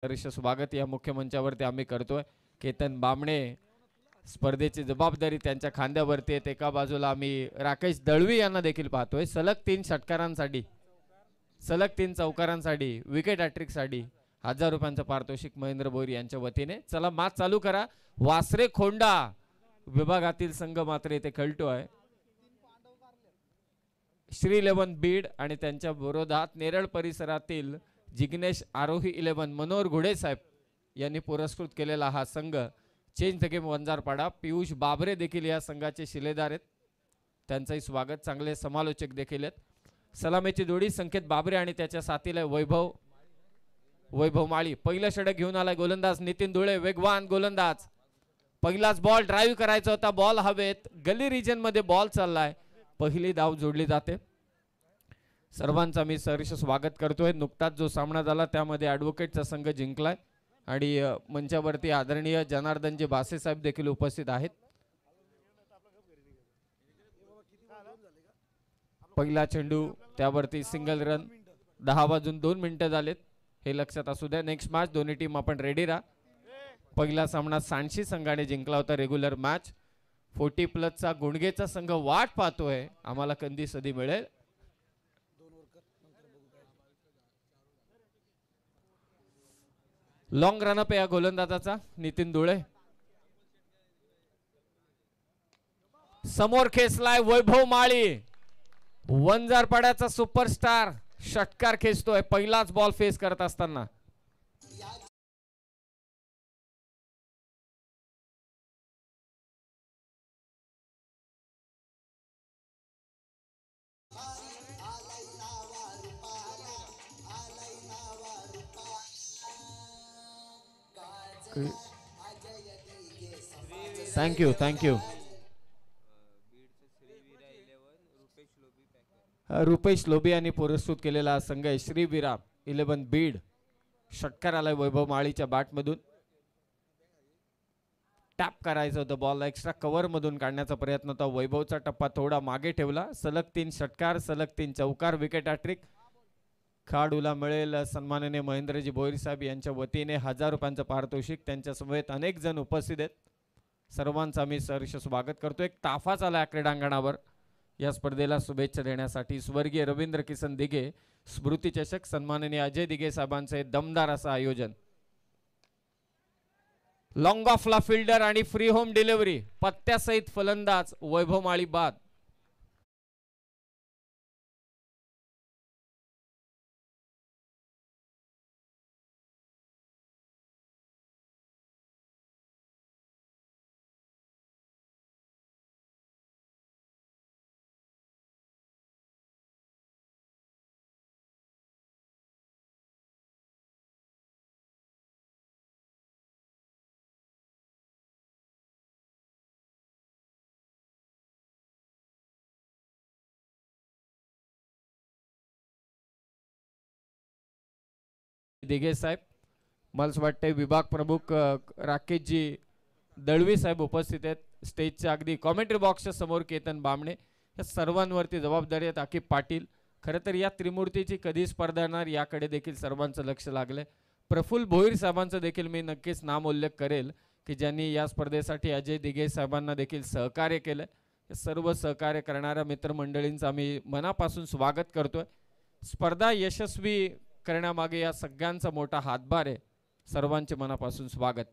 हर्ष स्वागत या मुख्य मंचावरती आम्ही करतोय। केतन बामणे स्पर्धेची जबाबदारी त्यांच्या खांद्यावरती आहे। एका बाजूला आम्ही राकेश दळवी यांना देखील पाहतोय। सलग 3 षटकारांसाठी सलग 3 चौकारांसाठी विकेट हॅट्रिकसाठी 1000 रुपयांचं पारितोषिक महेंद्र भोईर यांच्या वतीने। चला मॅच चालू करा। वासरे खोंडा विभागातील संघ मात्र इथे खेळतोय। श्री 11 बीड आणि त्यांच्या विरोधात नेरळ परिसरातील जिग्नेश आरोही 11 मनोहर घोडे साहेब यांनी पुरस्कृत केलेला हा संघ। Change the game Vanjarpada Piyush बाबरे देखील या संघाचे शिलेदार आहेत। त्यांचंही स्वागत। चांगले समालोचक देखील आहेत। सलामीची जोडी संकेत बाबरे आणि त्याच्या साथीला वैभव माळी। पहिलं षटक घेऊन आलाय गोलंदाज नितीन धुळे, वेगवान गोलंदाज। पहिलाच बॉल ड्राइव्ह करायचा होता, बॉल हवेत, गली रिजन मध्ये बॉल चाललाय। पहिली धाव जोडली जाते। सर्वांचा मी सहर्ष स्वागत करतोय। नुकताच जो सामना झाला त्यामध्ये ॲडव्होकेटचा संघ जिंकलाय आणि मंचावरती आदरणीय जनार्दनजी भासे साहेब देखील उपस्थित आहेत। पहिला चेंडू त्यावरती सिंगल रन। 10 वाजून 2 मिनिटं झालेत हे लक्षात असू द्या। नेक्स्ट मॅच दोन्ही टीम आपण रेडी राहा। पहिला सामना सांडशी संघाने जिंकला होता रेग्युलर मॅच। 40+ चा गुणगेचा संघ वाट पाहतोय आम्हाला कधी सदी मिळेल। लॉंग रनअप या गोलंदाजाचा नितीन धुळे। समोर खेचलाय वैभव माळी, वंजारपाड्याचा सुपरस्टार षटकार खेचतोय पहिलाच बॉल फेस करत असताना। थँक्यू रुपेश लोबी यांनी पुरस्कृत केलेला संघ आहे श्रीवीरा 11 बीड। षटकार आलाय वैभव माळीच्या बॅट मधून। टॅप करायचं होतं बॉल, एक्स्ट्रा कव्हर मधून काढण्याचा प्रयत्न होता। वैभवचा टप्पा थोडा मागे ठेवला। सलग 3 षटकार, सलग 3 चौकार, विकेट हॅट्रिक। खेळाडूला मिळेल सन्माननीय महेंद्रजी भोईर साहेब यांच्या वतीने 1000 रुपयांचं पारितोषिक। त्यांच्या समवेत अनेक जण उपस्थित आहेत। सर्वांचा मी सहर्ष स्वागत करतो। एक ताफा चालला क्रीडांगणावर या स्पर्धेला शुभेच्छा देण्यासाठी। स्वर्गीय रवींद्र किसन दिघे स्मृती चषक, सन्माननीय अजय दिघे साहेबांचे दमदार असं आयोजन। लॉंग ऑफला फिल्डर आणि फ्री होम डिलिव्हरी, पत्त्यासहित फलंदाज वैभव माळी बाद। दिघे साहेब, मला वाटते विभाग प्रमुख राकेशजी दळवी साहेब उपस्थित आहेत स्टेजच्या अगदी कॉमेंट्री बॉक्सच्या समोर। केतन बामणे या सर्वांवरती जबाबदारी आहेत। आकिब पाटील। खरं तर या त्रिमूर्तीची कधी स्पर्धा येणार याकडे देखील सर्वांचं लक्ष लागलंय। प्रफुल्ल भोईर साहेबांचं देखील मी नक्कीच नाम उल्लेख करेल की ज्यांनी या स्पर्धेसाठी अजय दिघे साहेबांना देखील सहकार्य केलं। सर्व सहकार्य करणाऱ्या मित्रमंडळींचं आम्ही मनापासून स्वागत करतोय। स्पर्धा यशस्वी करण्यामागे या सगळ्यांचा मोठा हातभार आहे। सर्वांचे मनापासून स्वागत।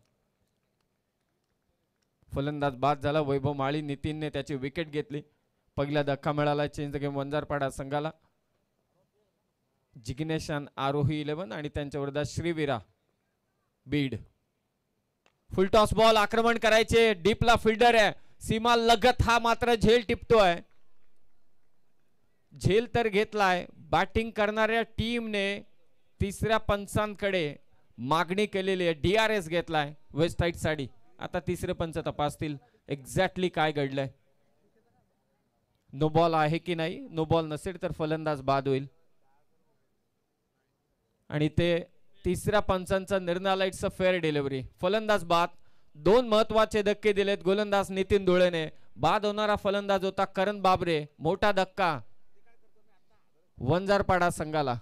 फलंदाज बाद झाला वैभव माळी। नितीनने त्याची विकेट घेतली। पहिला धक्का मिळाला चेंज द गेम वंजारपाडा संघाला। जिग्नेश आरोही 11 आणि त्यांच्या विरोधात श्रीवीरा बीड। फुलटॉस बॉल आक्रमण करायचे, डीपला फिल्डर आहे, सीमा लगत हा मात्र झेल टिपतोय। झेल तर घेतलाय। बॅटिंग करणाऱ्या टीमने तिसऱ्या पंचांकडे मागणी केलेली आहे। DRS घेतलाय वेस्ट साइड साठी। आता तिसरे पंच तपासतील एक्झॅक्टली काय घडलंय। नो बॉल आहे की नाही। नो बॉल नसेल तर फलंदाज बाद होईल आणि ते तिसऱ्या पंचांचा निर्णय। It's a fair delivery. फलंदाज बाद। 2 महत्वाचे धक्के दिलेत गोलंदाज नितीन धुळेने। बाद होणारा फलंदाज होता करण बाबरे। मोठा धक्का वंजारपाडा संघाला।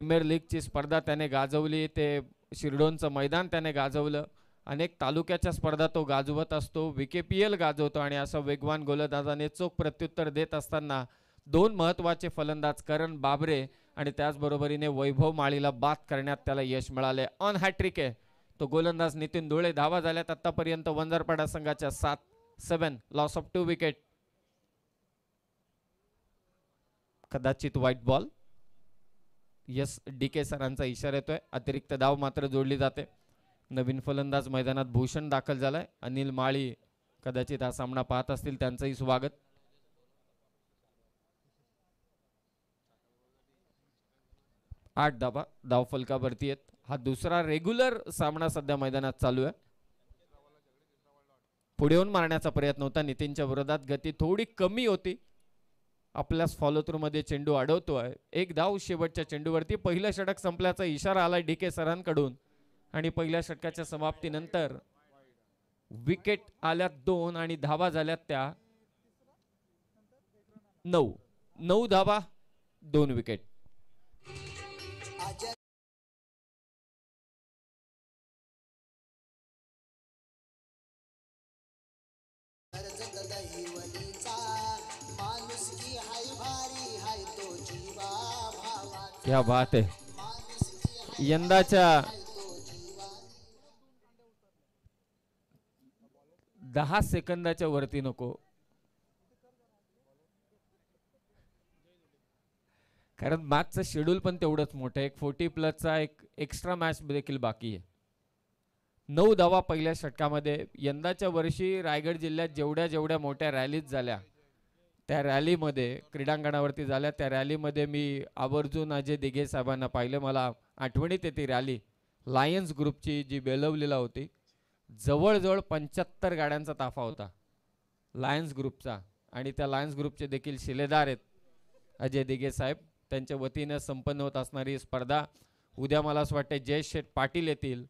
प्रीमियर लीगची स्पर्धा त्याने गाजवली, ते शिरडोनचं मैदान त्याने गाजवलं, अनेक तालुक्याच्या स्पर्धा तो गाजवत असतो, VKPL गाजवतो आणि असा वेगवान गोलंदाजाने चोख प्रत्युत्तर देत असताना दोन महत्त्वाचे फलंदाज करण बाबरे आणि त्याचबरोबरीने वैभव माळीला बाद करण्यात त्याला यश मिळाले. ऑन हॅट्रिक आहे तो गोलंदाज नितीन धुळे. धावा झाल्यात आतापर्यंत वंजारपाडा संघाच्या 7 लॉस ऑफ 2 विकेट. कदाचित व्हाईट बॉल. यस, DK सरांचा इशारा येतोय. अतिरिक्त धाव मात्र जोडली जाते. नवीन फलंदाज मैदानात भूषण दाखल झालाय. अनिल माळी कदाचित हा सामना पाहत असतील, त्यांचंही स्वागत. आठ धावा धाव फलकावरती आहेत. हा दुसरा रेग्युलर सामना सध्या मैदानात चालू आहे. पुढे येऊन मारण्याचा प्रयत्न होता नितीनच्या विरोधात. गती थोडी कमी होती. आपल्याच फॉलो थ्रू मध्ये चेंडू अडवतोय. एक धाव शेवटच्या चेंडूवरती. पहिलं षटक संपल्याचा इशारा आलाय DK सरांकडून आणि पहिल्या षटकाच्या समाप्तीनंतर विकेट आल्यात 2 आणि धावा झाल्यात त्या 9 धावा 2 विकेट. क्या बात आहे. यंदाच्या 10 सेकंदाच्या वरती नको, कारण मॅचचं शेड्यूल पण तेवढंच मोठं आहे. एक 40+ एक एक्स्ट्रा मॅच देखील बाकी आहे. 9 धावा पहिल्या षटकामध्ये. यंदाच्या वर्षी रायगड जिल्ह्यात जेवढ्या मोठ्या रॅलीज झाल्या, त्या रॅलीमध्ये क्रीडांगणावरती झाल्या, त्या रॅलीमध्ये मी आवर्जून अजय दिघे साहेबांना पाहिलं. मला आठवणीत येते ती लायन्स ग्रुपची जी बेलवलीला होती. जवळजवळ 75 गाड्यांचा ताफा होता लायन्स ग्रुपचा आणि त्या लायन्स ग्रुपचे देखील शिलेदार आहेत अजय दिघे साहेब. त्यांच्या वतीने संपन्न होत असणारी स्पर्धा उद्या मला असं वाटतं जयेश शेठ पाटील येतील.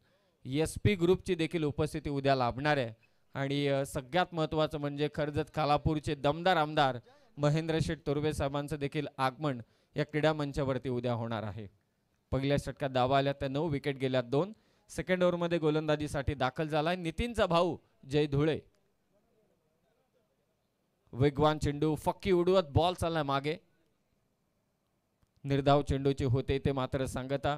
SP ग्रुपची देखील उपस्थिती उद्या लाभणार आहे आणि सगळ्यात महत्त्वाचं म्हणजे कर्जत खालापूरचे दमदार आमदार महेंद्र शेठ तोरवे साहेबांचं देखील आगमन या क्रीडा मंचावरती उद्या होणार आहे. पहिल्या षटकात धावा आल्या त्या 9 विकेट गेल्या 2. सेकंड ओव्हरमध्ये गोलंदाजीसाठी दाखल झालाय नितीनचा भाऊ जय धुळे. वेगवान चेंडू फक्की उडवत बॉल चाललाय मागे. निर्धाव चेंडूची होते ते मात्र सांगता.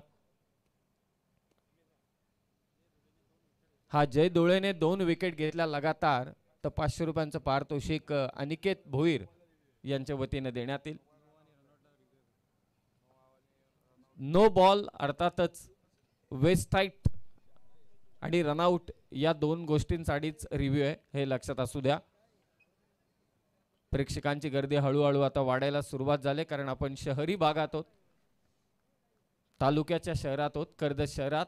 हा जय धुळेने 2 विकेट घेतल्या लगातार तर 500 रुपयांचं पारितोषिक अनिकेत भोईर यांच्या वतीने देण्यात येईल. नो बॉल अर्थातच वेस्टाईट आणि रनआउट या 2 गोष्टींसाठीच रिव्ह्यू आहे, हे लक्षात असू द्या. प्रेक्षकांची गर्दी हळूहळू आता वाढायला सुरुवात झाली, कारण आपण शहरी भागात आहोत, तालुक्याच्या शहरात आहोत. कर्जत शहरात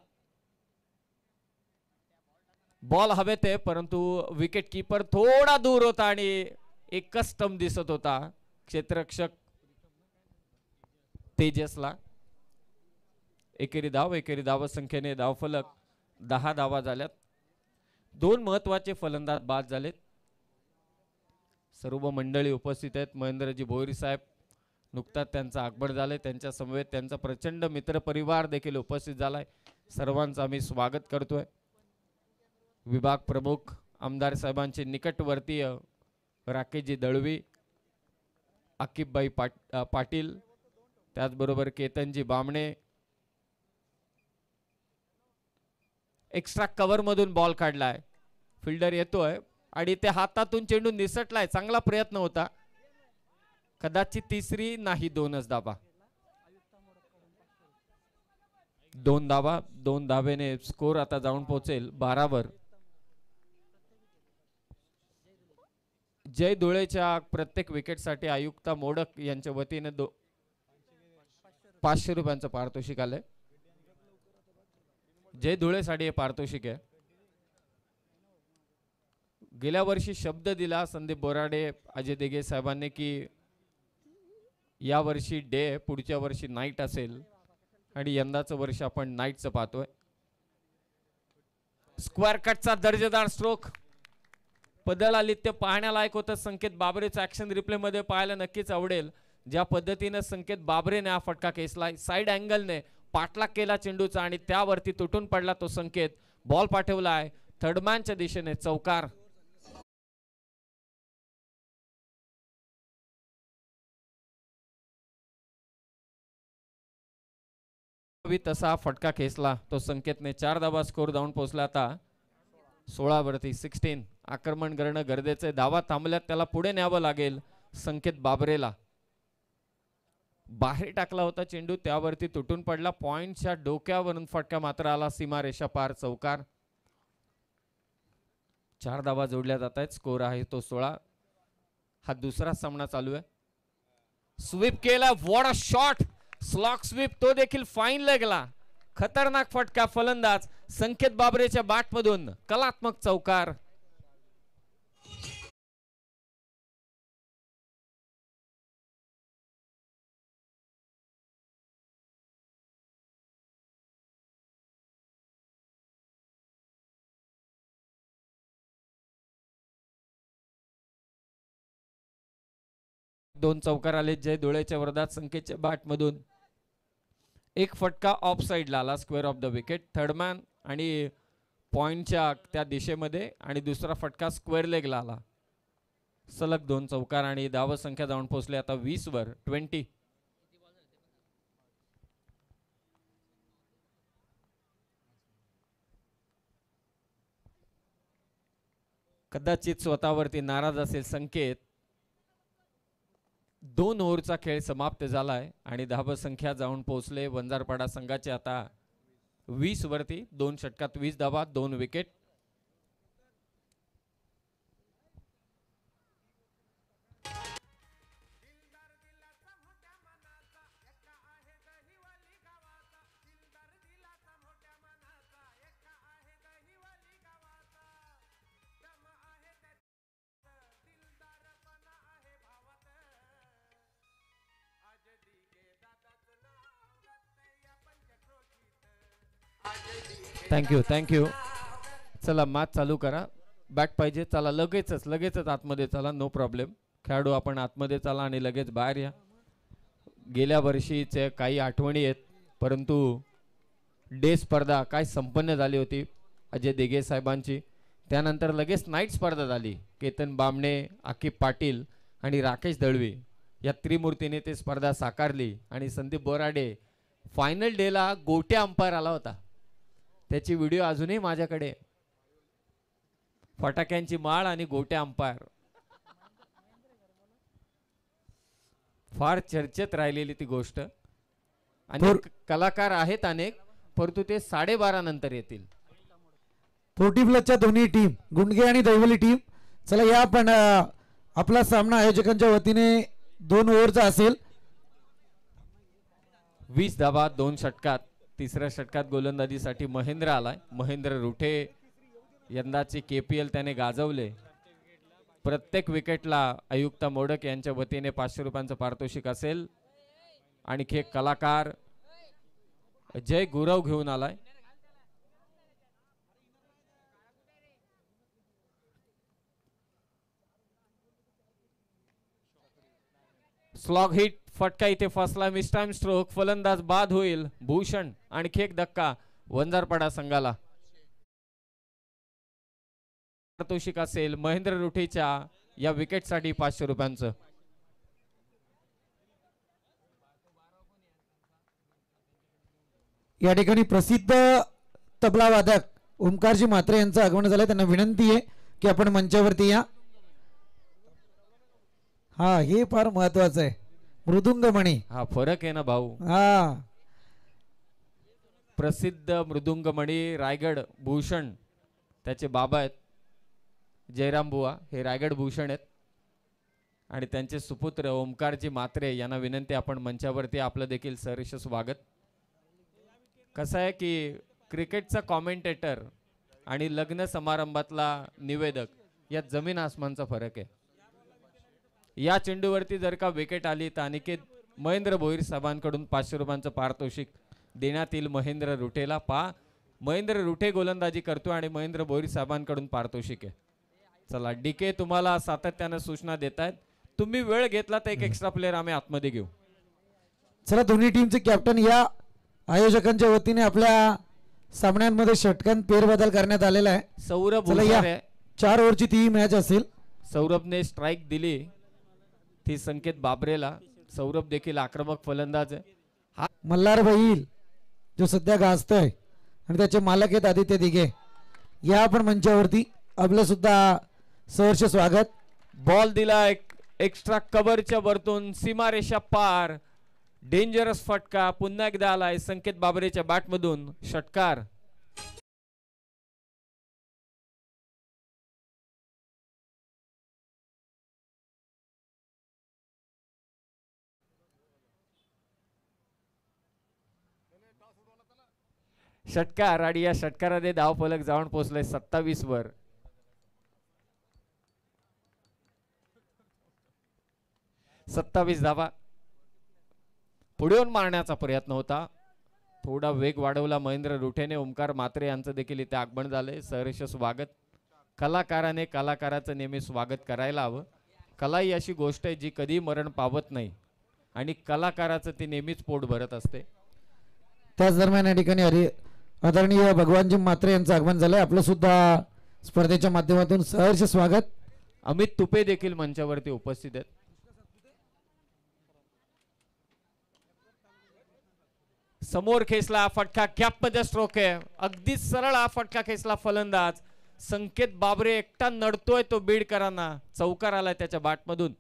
बॉल हवेत आहे, परंतु विकेट कीपर थोडा दूर होता आणि एकच स्टंप दिसत होता क्षेत्ररक्षक तेजसला. एकेरी धाव संख्येने धावफलक 10 धावा झाल्यात. 2 महत्वाचे फलंदाज बाद झालेत. सर्व मंडळी उपस्थित आहेत. महेंद्रजी भोईर साहेब नुकताच त्यांचं आगमन झालंय. त्यांच्या समवेत त्यांचा प्रचंड मित्र परिवार देखील उपस्थित झालाय. सर्वांचं आम्ही स्वागत करतोय. विभाग प्रमुख आमदार साहेबांचे निकटवर्तीय राकेशजी दळवी, आकिबबाई पाटील, त्याचबरोबर केतनजी बामणे. एक्स्ट्रा कव्हर मधून बॉल काढलाय. फिल्डर येतोय आणि ते हातातून चेंडू निसटलाय. चांगला प्रयत्न होता. कदाचित तिसरी नाही, 2च धावा. 2 धावा 2 धावेने स्कोर आता जाऊन पोहोचेल 12 वर. जय धुळेच्या प्रत्येक विकेटसाठी आयुक्ता मोडक यांच्या वतीने 500 रुपयांचं पारितोषिक आलंय. जय धुळेसाठी हे पारितोषिक आहे. गेल्या वर्षी शब्द दिला संदीप बोराडे अजय दिघे साहेबांनी की या वर्षी डे, पुढच्या वर्षी नाईट असेल आणि यंदाचं वर्ष आपण नाईटचं पाहतोय. स्क्वेअर कटचा दर्जेदार स्ट्रोक पदल आली ते पाहण्यालायक होतं. संकेत बाबरेचं ऍक्शन रिप्ले मध्ये पाहायला नक्कीच आवडेल. ज्या पद्धतीने संकेत बाबरेने हा फटका खेचलाय साइड अँगलने पाठलाग केला चेंडूचा आणि त्यावरती तुटून पडला तो संकेत. बॉल पाठवलाय थर्डमॅनच्या दिशेने. चौकार. तसा फटका खेचला तो संकेतने. 4 धावा स्कोर धावून पोहोचला आता 16 वरती 16. आक्रमण करणं गरजेचं आहे. धावा थांबल्यात त्याला पुढे न्यावं लागेल. संकेत बाबरेला बाहेर टाकला होता चेंडू, त्यावरती तुटून पडला. पॉइंटच्या डोक्यावरून फटका मात्र आला सीमारेषा पार. चौकार. 4 धावा जोडल्या जात आहेत. स्कोर आहे तो 16. हा दुसरा सामना चालू आहे. स्वीप केला. What a shot. Slog sweep, तो देखील फाईन लेगला. खतरनाक फटका. फलंदाज संकेत बाबरेच्या बॅट मधून कलात्मक चौकार. दोन चौकार आले जय डोळेच्या वरदात संकेतच्या बॅट मधून. एक फटका ऑफ साइडला आला square of the wicket. Third man आणि पॉइंटच्या त्या दिशेमध्ये आणि दुसरा फटका स्क्वेअर लेगला आला. सलग 2 चौकार आणि धाव संख्या जाऊन पोहोचले आता 20 वर 20. कदाचित स्वतःवरती नाराज असेल संकेत. 2 ओव्हरचा खेळ समाप्त झालाय आणि धाव संख्या जाऊन पोहोचले वंजारपाडा संघाचे आता 20 वरती. 2 षटकात 20 धावा, 2 विकेट. थँक्यू. चला मॅच चालू करा. बॅट पाहिजे. चला लगेचच आतमध्ये चला. No problem. खेळाडू आपण आतमध्ये चला आणि लगेच बाहेर या. गेल्या वर्षीचे काही आठवणी आहेत, परंतु डे स्पर्धा काय संपन्न झाली होती अजय दिघे साहेबांची. त्यानंतर लगेच नाईट स्पर्धा झाली. केतन बामणे, आकिब पाटील आणि राकेश दळवी या त्रिमूर्तीने ती स्पर्धा साकारली. आणि संदीप बोराडे फायनल डेला गोट्या अंपायर आला होता. त्याची व्हिडिओ अजूनही माझ्याकडे. फटाक्यांची माळ आणि गोट्या अंपायर. फार चर्चेत राहिलेली ती गोष्ट. आणि कलाकार आहेत अनेक, परंतु ते 12:30 नंतर येतील. 40 प्लसच्या दोन्ही टीम, गुंडगे आणि दैवली टीम. चला या. पण आपला सामना आयोजकांच्या वतीने 2 ओव्हरचा असेल. 20 धावा 2 षटकात. तिसऱ्या षटकात गोलंदाजीसाठी महेंद्र आलाय. महेंद्र रुठे यंदाचे KPL त्याने गाजवले. प्रत्येक विकेटला आयुक्ता मोडक यांच्या वतीने 500 रुपयांचं पारितोषिक असेल. आणखी एक कलाकार जय गुरव घेऊन आलाय. Slog hit. फटका इथे फसला. Miss time stroke. फलंदाज बाद होईल. भूषण. आणखी एक धक्का वंजारपाडा संघाला. पारितोषिक असेल महेंद्र रुठेच्या या विकेटसाठी 500 रुपयांचं. या ठिकाणी प्रसिद्ध तबला वादक ओमकारजी म्हात्रे यांचं आगमन झालंय. त्यांना विनंती आहे की आपण मंचावरती या. हा, हे फार महत्वाचं आहे. मृदुंगमणी. हा फरक आहे ना भाऊ. हा, प्रसिद्ध मृदुंगमणी रायगड भूषण त्याचे बाबा आहेत जयराम बुवा. हे रायगड भूषण आहेत आणि त्यांचे सुपुत्र ओमकारजी म्हात्रे यांना विनंती आपण मंचावरती. आपलं देखील सहर्ष स्वागत. कसं आहे की क्रिकेटचा कॉमेंटेटर आणि लग्न समारंभातला निवेदक यात जमीन आसमानचा फरक आहे. या चेंडूवरती जर का विकेट आली तर अनिकेत महेंद्र भोईर साहेबांकडून 500 रुपयांचं पारितोषिक देण्यात येईल महेंद्र रुठेला. महेंद्र रुठे गोलंदाजी करतो आणि महेंद्र भोईर साहेबांकडून पारितोषिक आहे. चला DK तुम्हाला सातत्यानं सूचना देत आहेत. तुम्ही वेळ घेतला तर एक एक्स्ट्रा प्लेअर आम्ही आतमध्ये घेऊ. चला दोन्ही टीमचे कॅप्टन या आयोजकांच्या वतीने आपल्या सामन्यांमध्ये षटकांत फेरबदल करण्यात आलेला आहे. सौरभ चला हुशार या आहे. 4 ओव्हरची ती मॅच असेल. सौरभने स्ट्राईक दिली ती संकेत बाबरेला. सौरभ देखील आक्रमक फलंदाज आहे. हा मल्हार बैल जो सध्या गाजतोय आणि त्याचे मालक आहेत आदित्य दिघे, या आपण मंचावरती आपलं सुद्धा सहर्ष स्वागत. बॉल दिला एक्स्ट्रा कव्हरच्या वरतून सीमारेषा पार. डेंजरस फटका पुन्हा एकदा आलाय संकेत बाबरेच्या बॅटमधून. षटकार. षटकार आणि या षटकाराने धाव फलक जाऊन पोहोचलाय 27 वर. 27 धावा. पुढे येऊन मारण्याचा प्रयत्न होता. थोडा वेग वाढवला महेंद्र रुठेने. ओमकार मात्रे यांचं देखील इथे आगमन झालंय. सहर्ष स्वागत. कलाकाराने कलाकाराचं नेहमी स्वागत करायला हवं. कला ही अशी गोष्ट आहे जी कधी मरण पावत नाही आणि कलाकाराचं ती नेहमीच पोट भरत असते. त्याच दरम्यान या ठिकाणी आदरणीय भगवानजी म्हात्रे यांचं आगमन झालंय. आपलं सुद्धा स्पर्धेच्या माध्यमातून सहर्ष स्वागत. अमित तुपे देखील मंचावरती उपस्थित आहेत. समोर खेचला फटका. कॅप मध्ये स्ट्रोक आहे. अगदी सरळ हा फटका खेचला फलंदाज. संकेत बाबरे एकटा नडतोय तो बीडकरांना. चौकार आलाय त्याच्या बॅटमधून.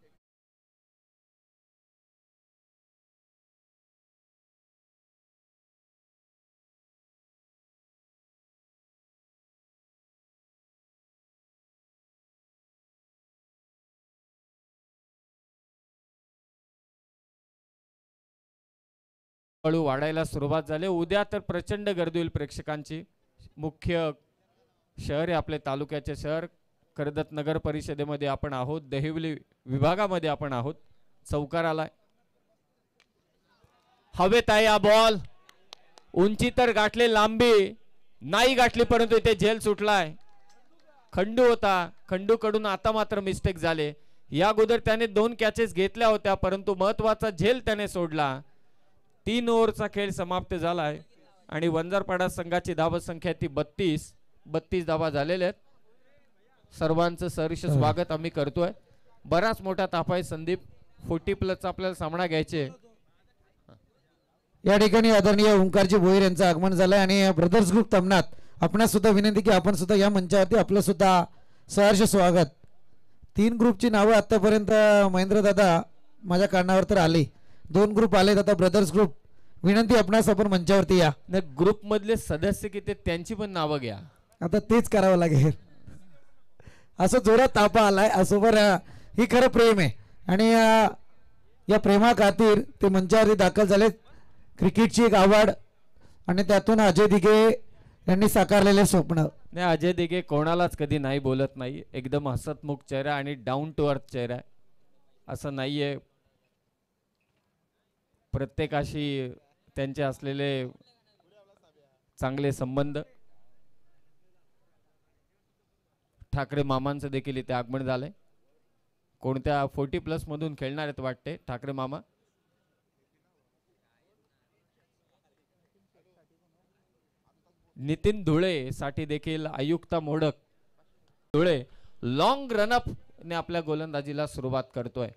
हळू वाढायला सुरुवात झाली. उद्या तर प्रचंड गर्दी होईल प्रेक्षकांची. मुख्य शहर आहे आपले तालुक्याचे शहर. कर्जत नगर परिषदेमध्ये आपण आहोत. दहिवली विभागामध्ये आपण आहोत. चौकार आलाय. हवेत आहे हा बॉल. उंची तर गाठले, लांबी नाही गाठली, परंतु इथे झेल सुटलाय. खंडू होता. खंडू कडून आता मात्र मिस्टेक झाले. या अगोदर त्याने 2 कॅचेस घेतल्या होत्या परंतु महत्वाचा झेल त्याने सोडला. 3 ओव्हरचा खेळ समाप्त झालाय आणि वंजारपाडा संघाची धावसंख्या ती 32 धावा झालेल्या आहेत. सर्वांचं सहर्ष स्वागत आम्ही करतोय. बराच मोठा ताप आहे संदीप. 40+ आपल्याला सामना घ्यायचे. या ठिकाणी आदरणीय ओंकारजी भोईर यांचं आगमन झालंय आणि ब्रदर्स ग्रुप तमनात आपणास सुद्धा विनंती की आपण सुद्धा या मंचावरती आपलं सुद्धा सहर्ष स्वागत. 3 ग्रुपची नावं आतापर्यंत महेंद्र दादा माझ्या कानावर तर आली. 2 ग्रुप आलेत. आता ब्रदर्स ग्रुप विनंती आपणास आपण मंचावरती या. ग्रुप मधले सदस्य किती त्यांची पण नावं घ्या. आता तेच करावं लागेल. असं जोरात तापा आलाय. असं बरं ही खरं प्रेम आहे आणि या प्रेमा खातीर ते मंचावरती दाखल झाले. क्रिकेटची एक आवड आणि त्यातून अजय दिघे यांनी साकारलेले स्वप्न. नाही, अजय दिघे कोणालाच कधी नाही बोलत नाही. एकदम हसतमुख चेहरा आणि डाऊन टू अर्थ चेहरा आहे. असं नाहीये. प्रत्येकाशी त्यांचे असलेले चांगले संबंध. ठाकरे मामांचं देखील इथे आगमन झालंय. कोणत्या 40+ मधून खेळणार आहेत वाटते ठाकरे मामा. नितीन धुळे साठी देखील आयुक्ता मोडक. धुळे लॉंग रनअप ने आपल्या गोलंदाजीला सुरुवात करतोय.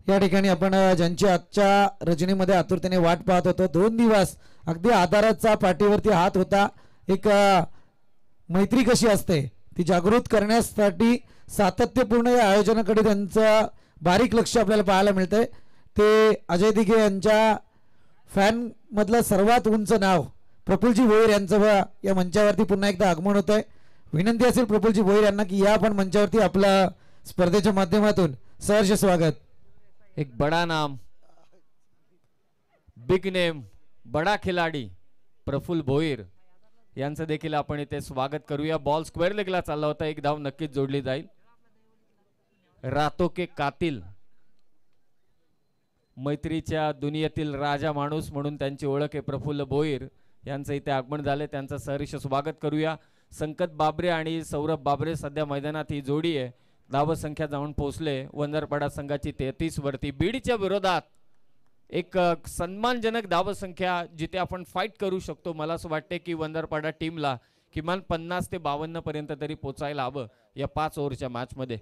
या ठिकाणी आपण ज्यांची आजच्या रजनीमध्ये आतुरतेने वाट पाहत होतो. 2 दिवस अगदी आधाराचा पाठीवरती हात होता. एक मैत्री कशी असते ती जागृत करण्यासाठी सातत्यपूर्ण या आयोजनाकडे त्यांचं बारीक लक्ष आपल्याला पाहायला मिळतंय. ते अजय दिघे यांच्या फॅन मधलं सर्वात उंच नाव प्रफुल्लजी भोईर यांचं या मंचावरती पुन्हा एकदा आगमन होत आहे. विनंती असेल प्रफुल्लजी भोईर यांना की या आपण मंचावरती आपल्या स्पर्धेच्या माध्यमातून सहर्ष स्वागत. एक बड़ा नाम, बिग नेम, बड़ा खिलाडी प्रफुल्ल भोईर यांचं देखील आपण इथे स्वागत करूया. बॉल स्क्वेअर लेगला चालला होता. 1 धाव नक्कीच जोडली जाईल. रातो के कातिल, मैत्रीच्या दुनियेतील राजा माणूस म्हणून त्यांची ओळख आहे प्रफुल्ल भोईर यांचं इथे आगमन झाले. त्यांचं सहर्ष स्वागत करूया. संकत बाबरे आणि सौरभ बाबरे सध्या मैदानात ही जोडी आहे. धावसंख्या जाऊन पोहोचले वंजारपाडा संघाची 33 वरती. बीडच्या विरोधात एक सन्मानजनक धावसंख्या जिथे आपण फाईट करू शकतो. मला असं वाटते की वंजारपाडा टीमला किमान 50 ते 52 पर्यंत तरी पोचायला हवं या 5 ओव्हरच्या मॅच मध्ये.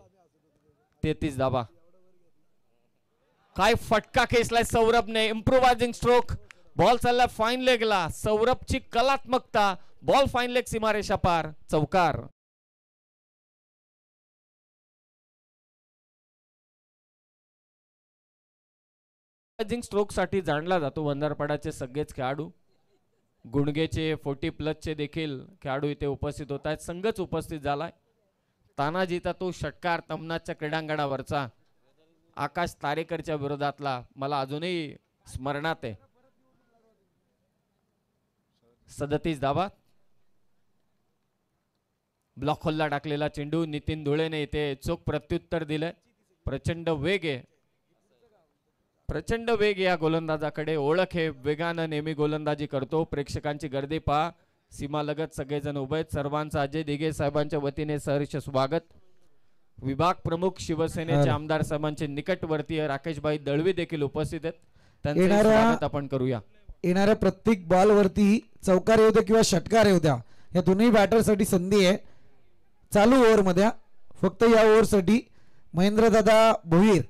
33 धावा. काय फटका खेचलाय सौरभने. इम्प्रोवायझिंग स्ट्रोक. बॉल चालला फाईन लेगला. सौरभची कलात्मकता. बॉल फाईन लेग सीमारेषा पार. चौकार. स्ट्रोक साठी जाणला जातो वंजारपाडाचे सगळेच खेळाडू. गुणगेचे 40+ देखील खेळाडू इथे उपस्थित होत आहेत. संघच उपस्थित झालाय. तानाजीचा तो षटकार तमनाच्या क्रीडांगणावरचा आकाश तारेकरच्या विरोधातला मला अजूनही स्मरणात आहे. 37 धावा. ब्लॉक होलला टाकलेला चेंडू नितीन धुळेने इथे चोख प्रत्युत्तर दिलंय. प्रचंड वेग आहे. प्रचंड वेग या गोलंदाजाकडे. ओळख आहे. वेगानं नेहमी गोलंदाजी करतो. प्रेक्षकांची गर्दी पहा. सीमालगत सगळेजण उभे आहेत. सर्वांचं अजय दिघे साहेबांच्या वतीने सहर्ष स्वागत. विभाग प्रमुख शिवसेनेचे आमदार साहेबांचे निकटवर्तीय राकेशभाई दळवी देखील उपस्थित आहेत. त्यांचं स्वागत आपण करूया. येणाऱ्या प्रत्येक बॉल वरती चौकार येऊ द्या किंवा षटकार येऊ द्या, या दोन्ही बॅटरसाठी संधी आहे. चालू ओव्हर मध्ये फक्त या ओव्हरसाठी महेंद्रदादा भोईर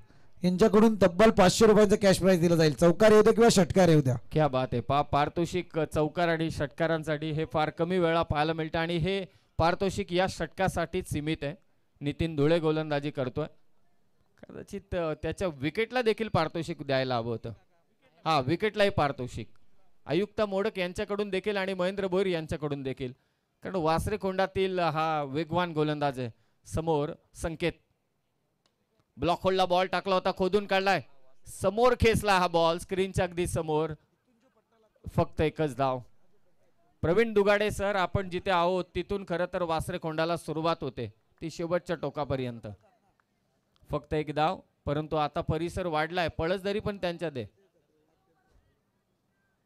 यांच्याकडून तब्बल 500 रुपयांचा कॅश प्राइज दिला जाईल. चौकार येऊ द्या किंवा षटकार येऊ द्या. क्या बात आहे. पारितोषिक चौकार आणि षटकारांसाठी हे फार कमी वेळा पाहायला मिळतं आणि हे पारितोषिक या षटकासाठीच सीमित आहे. नितीन धुळे गोलंदाजी करतोय. कदाचित त्याच्या विकेटला देखील पारितोषिक द्यायला हवं होतं. हा, विकेटलाही पारितोषिक आयुक्त मोडक यांच्याकडून देखील आणि महेंद्र भोईर यांच्याकडून देखील, कारण वासरेकोंडातील हा वेगवान गोलंदाज आहे. समोर संकेत. ब्लॉक होल्डला बॉल टाकला होता. खोदून काढलाय. समोर खेचला हा बॉल. स्क्रीनच्या अगदी समोर. फक्त एकच धाव. प्रवीण दुगाडे सर, आपण जिथे आहोत तिथून खरं तर वासरेकोंडाला सुरुवात होते ती शेवटच्या टोकापर्यंत. फक्त एक धाव. परंतु आता परिसर वाढलाय. पळसदरी पण त्यांच्यात आहे.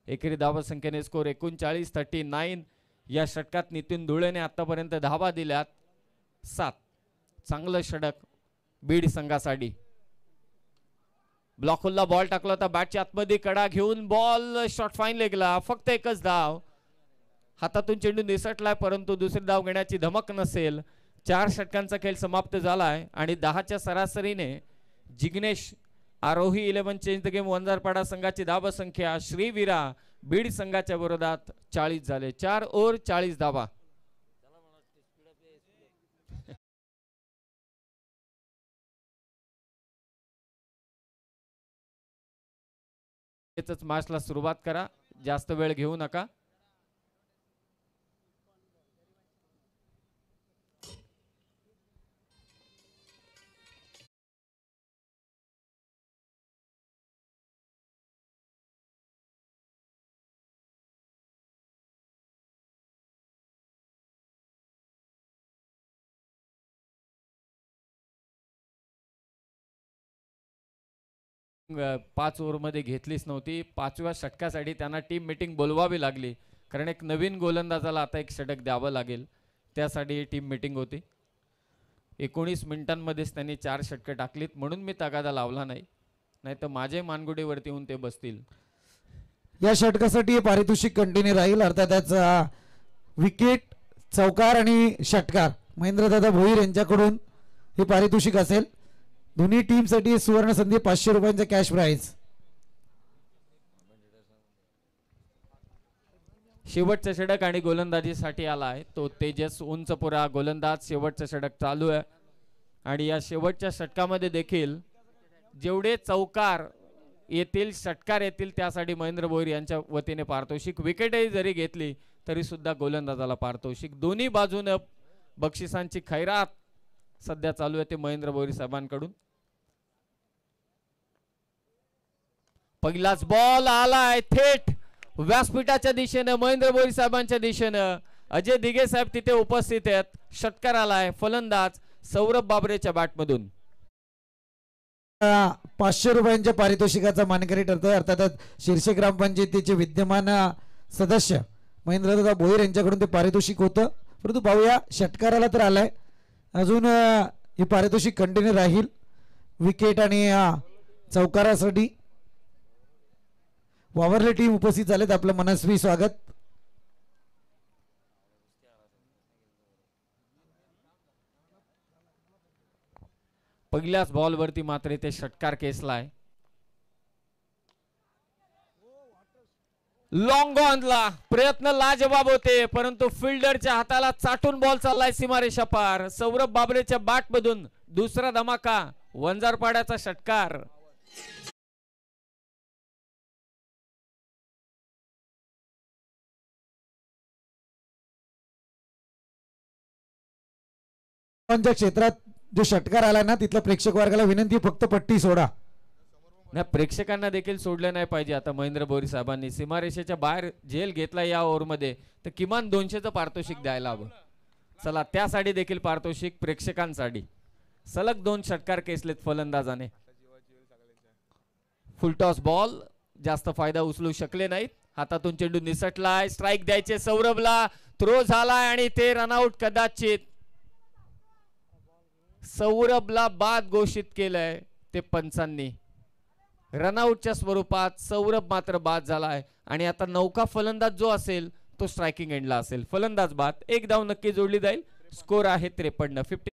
एकेरी धावा संख्येने स्कोर 39-39. या षटकात नितीन धुळेने आतापर्यंत धावा दिल्यात 7. चांगलं षटक बीड संघासाठी. ब्लॉक होलला बॉल टाकला होता. बॅटच्या आतमध्ये कडा घेऊन बॉल शॉर्ट फाईन लेगला. फक्त एकच धाव. हातातून चेंडू निसटलाय परंतु दुसरी धाव घेण्याची धमक नसेल. 4 षटकांचा खेळ समाप्त झालाय आणि 10च्या सरासरीने जिग्नेश आरोही 11 चेंज द गेम वंजारपाडा संघाची धावसंख्या श्रीवीरा बीड संघाच्या विरोधात 40 झाले. 4 ओव्हर 40 धावा. मॅचला सुरुवात करा. जास्त वेळ घेऊ नका. पाच ओव्हर मध्ये घेतलीच नव्हती. 5व्या षटकासाठी त्यांना टीम मीटिंग बोलवावी लागली, कारण एक नवीन गोलंदाजाला आता एक षटक द्यावं लागेल. त्यासाठी टीम मीटिंग होती. 19 मिनिटांमध्येच त्यांनी 4 षटकं टाकलीत, म्हणून मी तगादा लावला नाही, नाहीतर माझे मानगुडीवरती येऊन ते बसतील. या षटकासाठी पारितोषिक कंटिन्यू राहील. अर्थातच विकेट, चौकार आणि षटकार महेंद्रदादा भोईर यांच्याकडून हे पारितोषिक असेल. दोन्ही टीम साठी सुवर्ण संधी 500 रुपयांचा कॅश प्राइज. शेवटचा षटक आणि गोलंदाजीसाठी आला आहे तो तेजस उंचपुरा गोलंदाज. शेवटचा षटक चालू आहे आणि या शेवटच्या षटकामध्ये देखील जेवढे चौकार येतील, षटकार येतील, त्यासाठी महेंद्र भोईर यांच्या वतीने पारितोषिक. विकेटही जरी घेतली तरी सुद्धा गोलंदाजाला पारितोषिक. दोन्ही बाजूने बक्षिसांची खैरात सध्या चालू आहे ते महेंद्र भोईर साहेबांकडून. पहिलाच बॉल आलाय थेट व्यासपीठाच्या दिशेने, महेंद्र भोईर साहेबांच्या दिशेने. अजय दिघे साहेब तिथे उपस्थित आहेत. षटकार आलाय फलंदाज सौरभ बाबरेच्या बॅटमधून. 500 रुपयांच्या पारितोषिकाचा मानकरी ठरतोय. अर्थातच शीर्षे ग्रामपंचायतीचे विद्यमान सदस्य महेंद्रदादा भोईर यांच्याकडून ते पारितोषिक होतं. परंतु पाहूया षटकाराला तर आलाय अजून हे पारितोषिक कंटिन्यू राहील विकेट आणि चौकारासाठी वावरले टीम उपस्थित झालेत आपलं मनस्वी स्वागत. पहिल्याच बॉलवरती मात्र इथे षटकार केसलाय. लॉंग ऑनला प्रयत्न लाजवाब होते परंतु फिल्डरच्या हाताला चाटून बॉल चाललाय सीमारेषा पार. सौरभ बाबरेच्या बॅट मधून दुसरा धमाका वंजारपाड्याचा षटकार. क्षेत्रात जो षटकार आला ना तिथल्या प्रेक्षक वर्गाला विनंती फक्त पट्टी सोडा. नाही प्रेक्षकांना देखील सोडलं नाही पाहिजे. आता महेंद्र बोरी साहेबांनी सीमारेषेच्या बाहेर झेल घेतला या ओव्हरमध्ये तर किमान 200चं पारितोषिक द्यायला हवं. चला त्यासाठी देखील पारितोषिक प्रेक्षकांसाठी. सलग 2 षटकार केसलेत फलंदाजाने. फुलटॉस बॉल जास्त फायदा उचलू शकले नाहीत. हातातून चेंडू निसटलाय. स्ट्राईक द्यायचे सौरभला. थ्रो झालाय आणि ते रनआउट कदाचित. सौरभला बाद घोषित केलंय ते पंचांनी. रनआउटच्या स्वरूपात सौरभ मात्र बाद झालाय आणि आता नौका फलंदाज जो असेल तो स्ट्रायकिंग एंडला असेल. फलंदाज बाद. एक धाव नक्की जोडली जाईल. स्कोर आहे 53. 50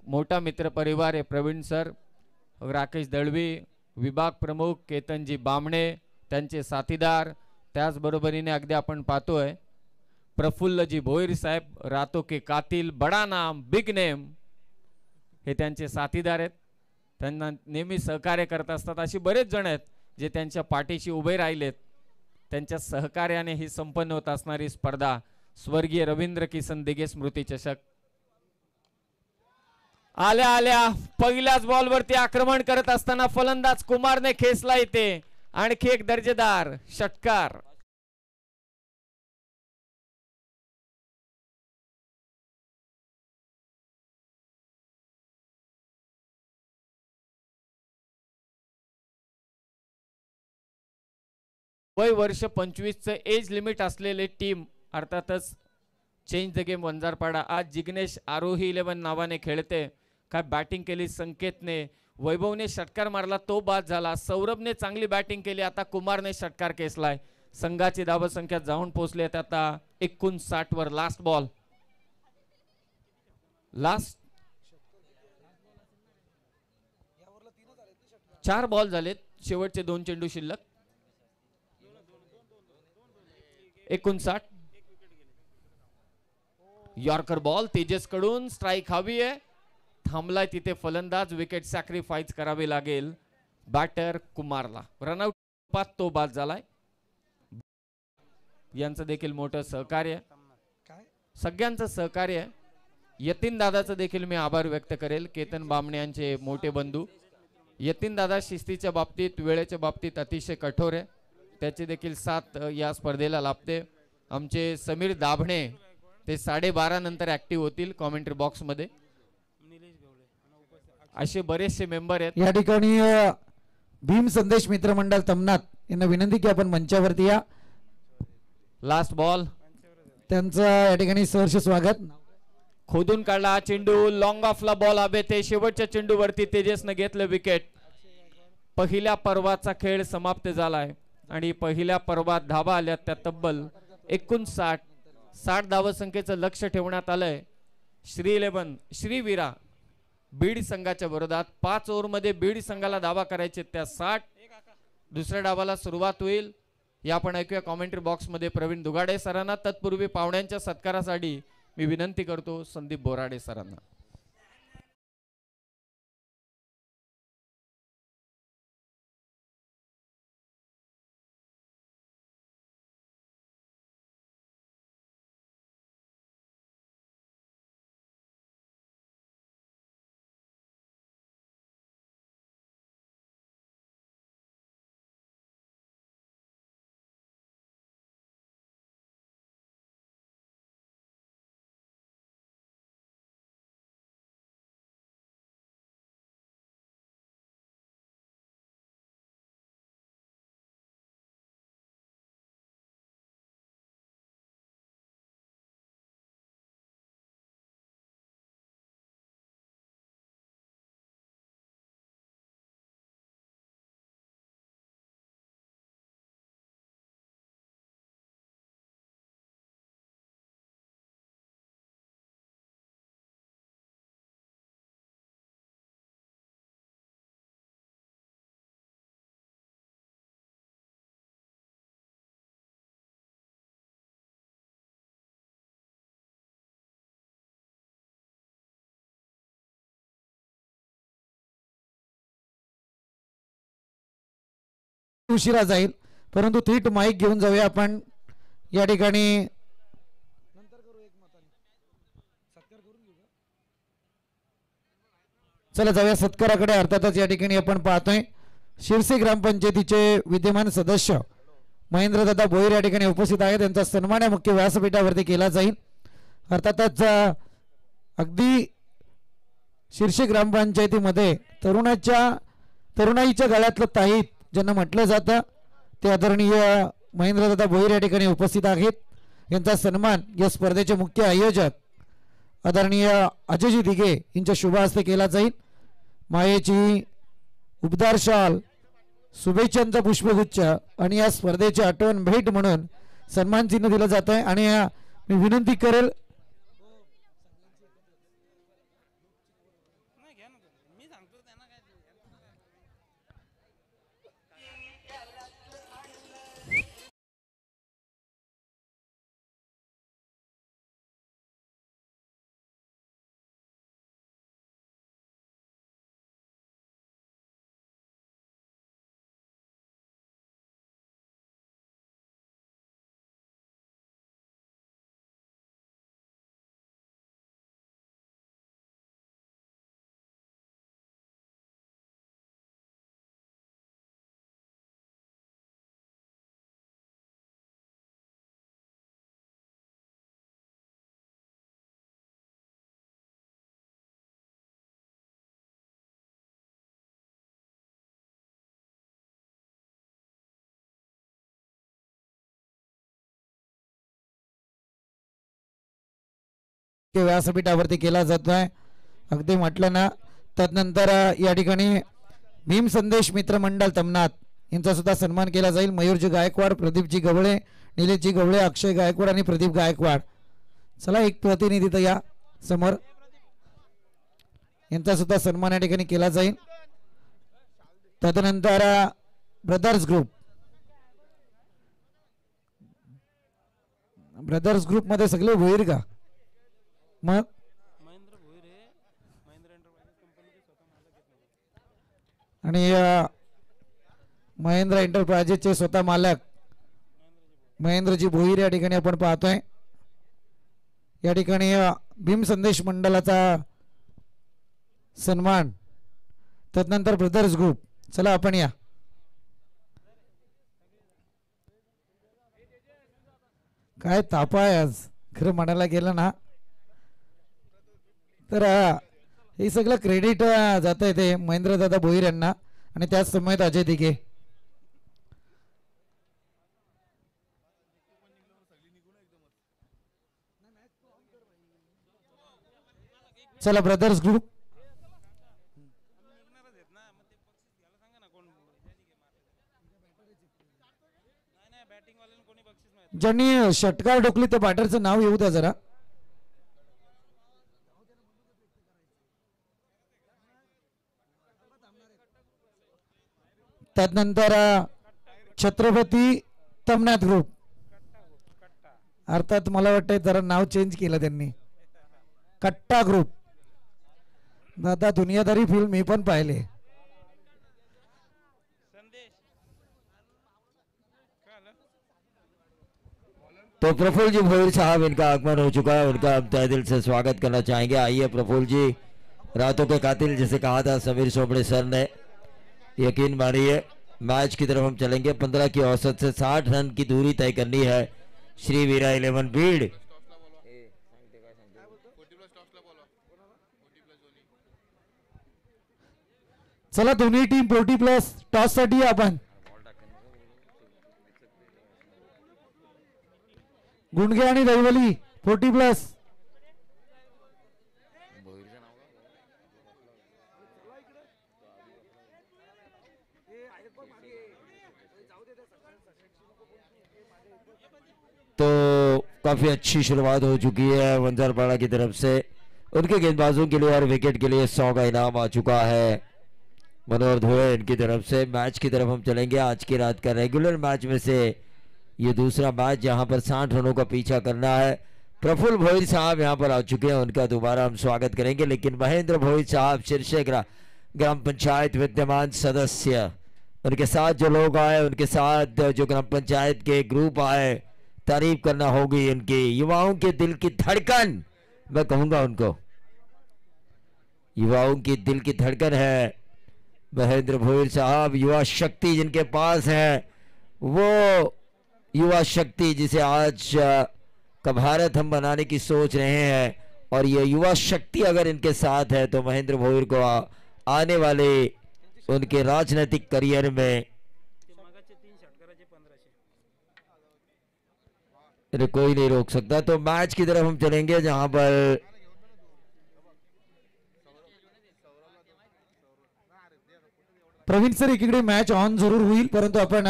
मोठा मित्र परिवार आहे प्रवीण सर, राकेश दळवी, विभाग प्रमुख केतनजी बामणे, त्यांचे साथीदार, त्याचबरोबरीने अगदी आपण पाहतोय प्रफुल्लजी भोईर साहेब, रातो के कातिल, बडा नाम, बिग नेम, हे त्यांचे साथीदार आहेत. त्यांना नेहमी सहकार्य करत असतात. अशी बरेच जण आहेत जे त्यांच्या पाठीशी उभे राहिलेत. त्यांच्या सहकार्याने ही संपन्न होत असणारी स्पर्धा स्वर्गीय रवींद्र किसन दिघे स्मृती चषक. आल्या आल्या पहिल्याच बॉलवरती आक्रमण करत असताना फलंदाज कुमारने खेचला येते. आणखी एक दर्जेदार षटकार. वय वर्ष 25चं एज लिमिट असलेले टीम अर्थातच चेंज द गेम वंजारपाडा आज जिग्नेश आरोही 11 नावाने खेळते. काय बॅटिंग केली संकेतने, वैभवने षटकार मारला तो बाद झाला, सौरभने चांगली बॅटिंग केली, आता कुमारने षटकार केसलाय. संघाची धावसंख्या जाऊन पोहोचली आहे आता 59 वर. Last ball. लास्ट 4 बॉल झालेत, शेवटचे 2 चेंडू शिल्लक. 59. यॉर्कर बॉल तेजस कडून, स्ट्राइक हवी आहे, थांबलाय तिथे फलंदाज. विकेट सॅक्रिफाईस करावे लागेल बॅटर कुमारला. रनआउट तो बाद झालाय. यांचं देखील मोठं सहकार्य, सगळ्यांचं सहकार्य. यतीन दादाचं देखील मी आभार व्यक्त करेल. केतन बामणे यांचे मोठे बंधू. यतीन दादा शिस्तीच्या बाबतीत, वेळेच्या बाबतीत अतिशय कठोर आहे. त्याची देखील साथ या स्पर्धेला लाभते. आमचे समीर दाभणे ते 12:30 नंतर ऍक्टिव्ह होतील कॉमेंट्री बॉक्स मध्ये. असे बरेचसे मेंबर आहेत या ठिकाणी. भीम संदेश मित्रमंडळ तमनाथ यांना विनंती की आपण मंचावरती या. Last ball. त्यांचं या ठिकाणी सहर्ष स्वागत. खोदून काढला चेंडू, लॉंग ऑफला बॉल आबे ते शेवटच्या चेंडूवरती तेजसनं घेतलं विकेट. पहिल्या पर्वाचा खेळ समाप्त झालाय आणि पहिल्या पर्वात धावा आल्या त्या तब्बल 59. 60 धावसंख्येचं लक्ष ठेवण्यात आलंय. श्रीवीरा बीड संघाच्या विरोधात 5 ओव्हरमध्ये बीड संघाला धावा करायचे त्या 60. दुसऱ्या डावाला सुरुवात होईल. या आपण ऐकूया कॉमेंट्री बॉक्स मध्ये प्रवीण दुगाडे सरांना. तत्पूर्वी पाहुण्यांच्या सत्कारासाठी मी विनंती करतो संदीप बोराडे सरांना. उशिरा जाईल, परंतु थेट माईक घेऊन जाऊया आपण या ठिकाणी. चला जाऊया सत्काराकडे. अर्थातच या ठिकाणी आपण पाहतोय शिरसी ग्रामपंचायतीचे विद्यमान सदस्य महेंद्रदादा भोईर या ठिकाणी उपस्थित आहेत. त्यांचा सन्मान मुख्य व्यासपीठावरती केला जाईल. अर्थातच अगदी शिरसी ग्रामपंचायतीमध्ये तरुणाईच्या गळ्यातलं ताईत ज्यांना म्हटलं जातं ते आदरणीय महेंद्रदादा भोईर या ठिकाणी उपस्थित आहेत. यांचा सन्मान या स्पर्धेचे मुख्य आयोजक आदरणीय अजयजी दिघे यांच्या शुभ हस्ते केला जाईल. मायेची उबदार शाल, शुभेच्छांचा पुष्पगुच्छ आणि या स्पर्धेची आठवण भेट म्हणून सन्मान चिन्ह दिलं जात आहे. आणि मी विनंती करेल व्यासपीठावरती केला जातोय. अगदी म्हटलं ना. तदनंतर या ठिकाणी भीम संदेश मित्र मंडळ तमनाथ यांचा सुद्धा सन्मान केला जाईल. मयूरजी गायकवाड, प्रदीपजी गवळे, निलेशजी गवळे, अक्षय गायकवाड आणि प्रदीप गायकवाड. चला एक प्रतिनिधी तर या समोर. यांचा सुद्धा सन्मान या ठिकाणी केला जाईल. तदनंतर ब्रदर्स ग्रुप मध्ये सगळे भोईर का मग आणि महेंद्र एंटरप्राइजेसचे स्वतः मालक महेंद्रजी भोईर या ठिकाणी आपण पाहतोय. या ठिकाणी भीम संदेश मंडळाचा सन्मान. तदनंतर ब्रदर्स ग्रुप. चला आपण या. काय ताप आहे आज खरं म्हणायला गेलं ना तर हे सगळं क्रेडिट जात आहे ते महेंद्रदादा भोईर यांना आणि त्याच समेत अजय दिघे. चला ब्रदर्स ग्रुप. ज्यांनी षटकार डोकली त्या बॅटरचं नाव येऊ द्या जरा. तदनंतर छत्रपती तमनाथ ग्रुप. अर्थात मला वाटतं जरा नाव चेंज केलं त्यांनी. कट्टा ग्रुप. दादा दुनियादारी फिल्म मी पण पाहिले. तो प्रफुल्ल जी भोईर साहब, इनका आगमन हो चुका है. उनका हम तहे दिल से स्वागत करना चाहेंगे. आइए प्रफुल्ल जी. रातों के कातिल जिसे कहा था समीर सोमड़े सर ने, यकीन मानिए मैच की तरफ हम चलेंगे. 15 की औसत से 60 रन की दूरी तय करनी है श्री वीरा 11 बीड़. चला दोन्ही टीम 40+ टॉस साठी आपण. गुंडगे आणि दैवली 40+. तो काफी अच्छी शुरुआत हो चुकी है वंजारपाड़ा की तरफ से. उनके गेंदबाजों के लिए और विकेट के लिए 100 का इनाम आ चुका है मनोहर धोए इनकी तरफ से. मैच की तरफ हम चलेंगे. आज की रात का रेगुलर मैच में से ये दूसरा मैच जहां पर 60 रनों का पीछा करना है. प्रफुल्ल भोईर साहब यहां पर आ चुके हैं. उनका दोबारा हम स्वागत करेंगे. लेकिन महेंद्र भोईर साहब शीर्षे ग्राम पंचायत विद्यमान सदस्य उनके साथ जो लोग आए, उनके साथ जो ग्राम पंचायत के ग्रुप आए, तारीफ करना होगी उनकी। युवाओं के दिल की धड़कन मैं कहूंगा उनको, युवाओं की दिल की धड़कन है महेंद्र भोईर साहब। युवा शक्ति जिनके पास है, वो युवा शक्ति जिसे आज का भारत हम बनाने की सोच रहे हैं, और ये युवा शक्ति अगर इनके साथ है तो महेंद्र भोईर को आने वाले उनके राजनीतिक करियर में इन्हें कोई नहीं रोक सकता। तो मैच की तरफ हम चलेंगे जहां पर प्रवीण सर एकीकडे मॅच ऑन जरूर होईल, परंतु आपण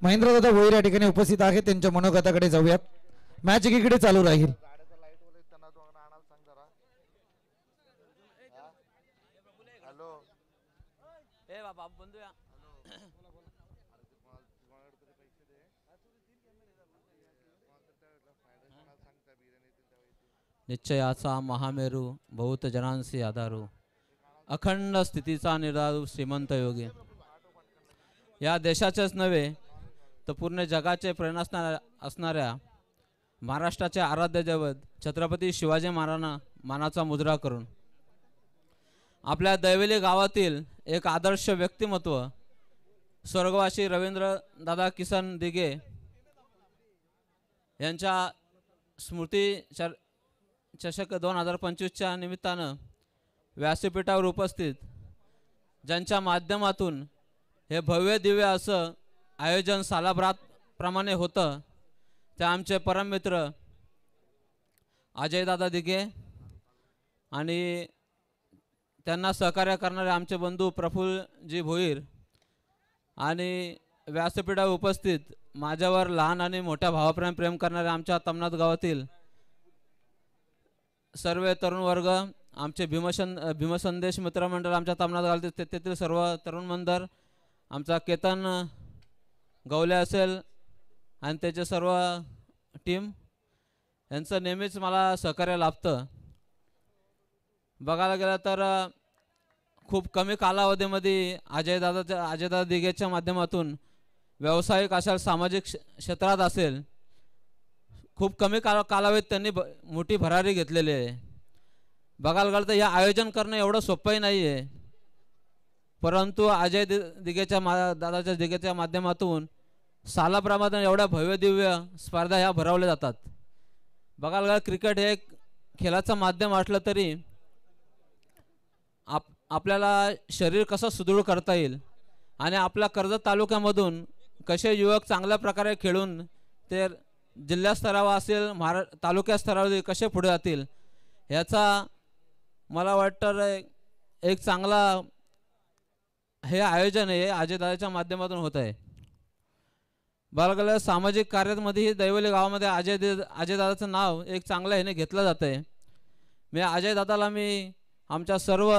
महेंद्रदादा भोईर या ठिकाणी उपस्थित आहेत, त्यांच्या मनोगताकडे जाऊयात। मॅच एकीकडे चालू राहील। निश्चयाचा महामेरू बहुत जनांसी आधारू, अखंड स्थितीचा निर्धारू श्रीमंत योगी। या देशाचेच नव्हे तर पूर्ण जगाचे प्रेरणा असणाऱ्या महाराष्ट्राचे आराध्य दैवत छत्रपती शिवाजी महाराजांना मानाचा मुजरा करून आपल्या दैवली गावातील एक आदर्श व्यक्तिमत्व स्वर्गवासी रवींद्र दादा किसन दिघे यांच्या स्मृती चषक 2025च्या निमित्तानं व्यासपीठावर उपस्थित, ज्यांच्या माध्यमातून हे भव्य दिव्य असं आयोजन सालाभरात प्रमाणे होतं, ते आमचे परममित्र अजयदादा दिघे आणि त्यांना सहकार्य करणारे आमचे बंधू प्रफुल्लजी भोईर आणि व्यासपीठावर उपस्थित माझ्यावर लहान आणि मोठ्या भावाप्रेम प्रेम करणारे आमच्या तमनाथ गावातील सर्व तरुण वर्ग, आमचे भीमसंदेश मित्रमंडळ आमच्या तमनाथ गावातील तेथील सर्व तरुण मंडळ, आमचा केतन गवले असेल आणि त्याचे सर्व टीम, यांचं नेहमीच मला सहकार्य लाभतं। बघायला गेलं तर खूप कमी कालावधीमध्ये अजयदादा दिघेच्या माध्यमातून व्यावसायिक असेल, सामाजिक क्षेत्रात असेल, खूप कमी कालावधीत त्यांनी मोठी भरारी घेतलेली आहे। बघायला गेलं तर हे आयोजन करणं एवढं सोपंही नाही आहे, परंतु अजय दादाच्या दिघेच्या माध्यमातून सालाप्रमाणे एवढ्या भव्य दिव्य स्पर्धा ह्या भरवल्या जातात। बघायला गेलं क्रिकेट हे खेळाचं माध्यम असलं तरी आपल्याला शरीर कसं सुदृढ करता येईल आणि आपल्या कर्जत तालुक्यामधून कसे युवक चांगल्या प्रकारे खेळून ते जिल्हा स्तरावर असेल, तालुक्या स्तरावर कसे पुढे जातील, याचा मला वाटतं एक चांगला हे आयोजन आहे अजयदादाच्या माध्यमातून होत आहे। बघायला सामाजिक कार्यामध्ये दैवली गावामध्ये अजयदादाचं नाव एक चांगलं ह्याने घेतलं जातं आहे। मी अजयदादाला आमच्या सर्व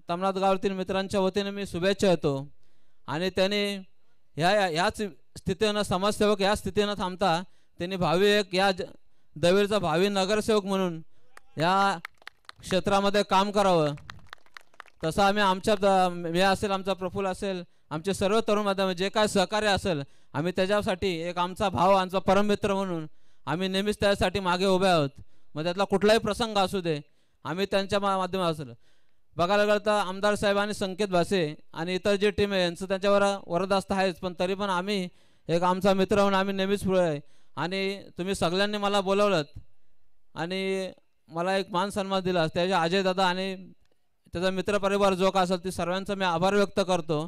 तमनाथ गावातील मित्रांच्या वतीने मी शुभेच्छा देतो आणि त्यांनी ह्याच स्थितीनं समाजसेवक या स्थितीनं थांबता त्यांनी भावी एक या दैवलीचा भावी नगरसेवक म्हणून या क्षेत्रामध्ये काम करावं। तसं आम्ही मी असेल, आमचा प्रफुल्ल असेल, आमचे सर्व तरुण माध्यम जे काय सहकार्य असेल, आम्ही त्याच्यासाठी एक आमचा भाव, आमचा परममित्र म्हणून आम्ही नेहमीच त्यासाठी मागे उभे आहोत। मग त्यातला कुठलाही प्रसंग असू दे, आम्ही त्यांच्या माध्यमात असेल। बघायला गेलं तर आमदार साहेब आणि संकेत भासे आणि इतर जे टीम आहे यांचं त्यांच्यावर वरदहस्त आहेच, पण तरी पण आम्ही एक आमचा मित्र म्हणून आम्ही नेहमीच पुढे आहे आणि तुम्ही सगळ्यांनी मला बोलवलं आणि मला एक मान सन्मान दिला, त्याच्या अजयदादा आणि त्याचा मित्रपरिवार जो का असेल ते सर्वांचा मी आभार व्यक्त करतो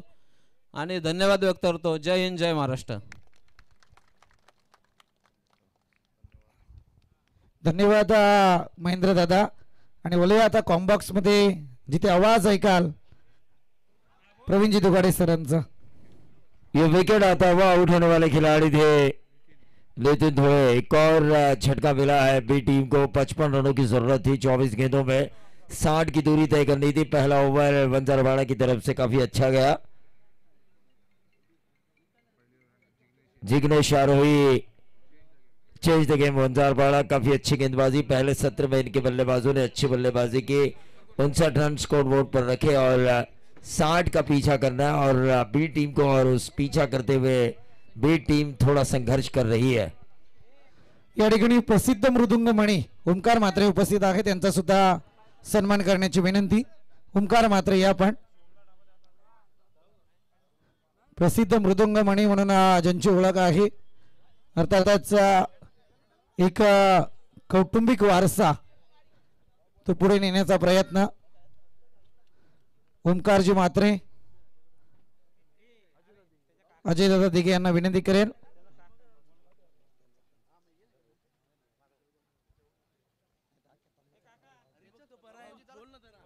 आणि धन्यवाद व्यक्त करतो। जय हिंद, जय महाराष्ट्र। धन्यवाद महेंद्र दादा। आणि बोलूया आता कॉम्बॉक्स मध्ये जिथे आवाज ऐकाल प्रवीणजी दुगाडे सरांचा। ये विकेट आता हुआ, आउट होने वाले खिलाड़ी थे लेकिन थोड़े एक और झटका मिला है। बी टीम को 55 रनों की जरूरत थी, 24 गेंदों में 60 की दूरी तय करनी थी। पहला ओवर वंजारवाड़ा की तरफ से काफी अच्छा गया। जिग्नेश आरोही चेंज द गेम वंजारवाड़ा, काफी अच्छी गेंदबाजी। पहले सत्र में इनके बल्लेबाजों ने अच्छी बल्लेबाजी की, 59 रन स्कोर बोर्ड पर रखे और 60 का पीछा करना है और बी टीम को, और उस पीछा करते हुए बी टीम थोड़ा संघर्ष कर रही है। या ठिकाणी प्रसिद्ध मृदुंग मणी ओमकार म्हात्रे उपस्थित आहे, त्यांचा सुद्धा सन्मान करण्याची विनंती। ओमकार म्हात्रे या पण प्रसिद्ध मृदुंग मणी म्हणून ज्यांची ओळख आहे, अर्थातच एक कौटुंबिक वारसा तो पुढे नेण्याचा प्रयत्न। ओमकारजी म्हात्रे, अजय दादा दिघे यांना विनंती करेल।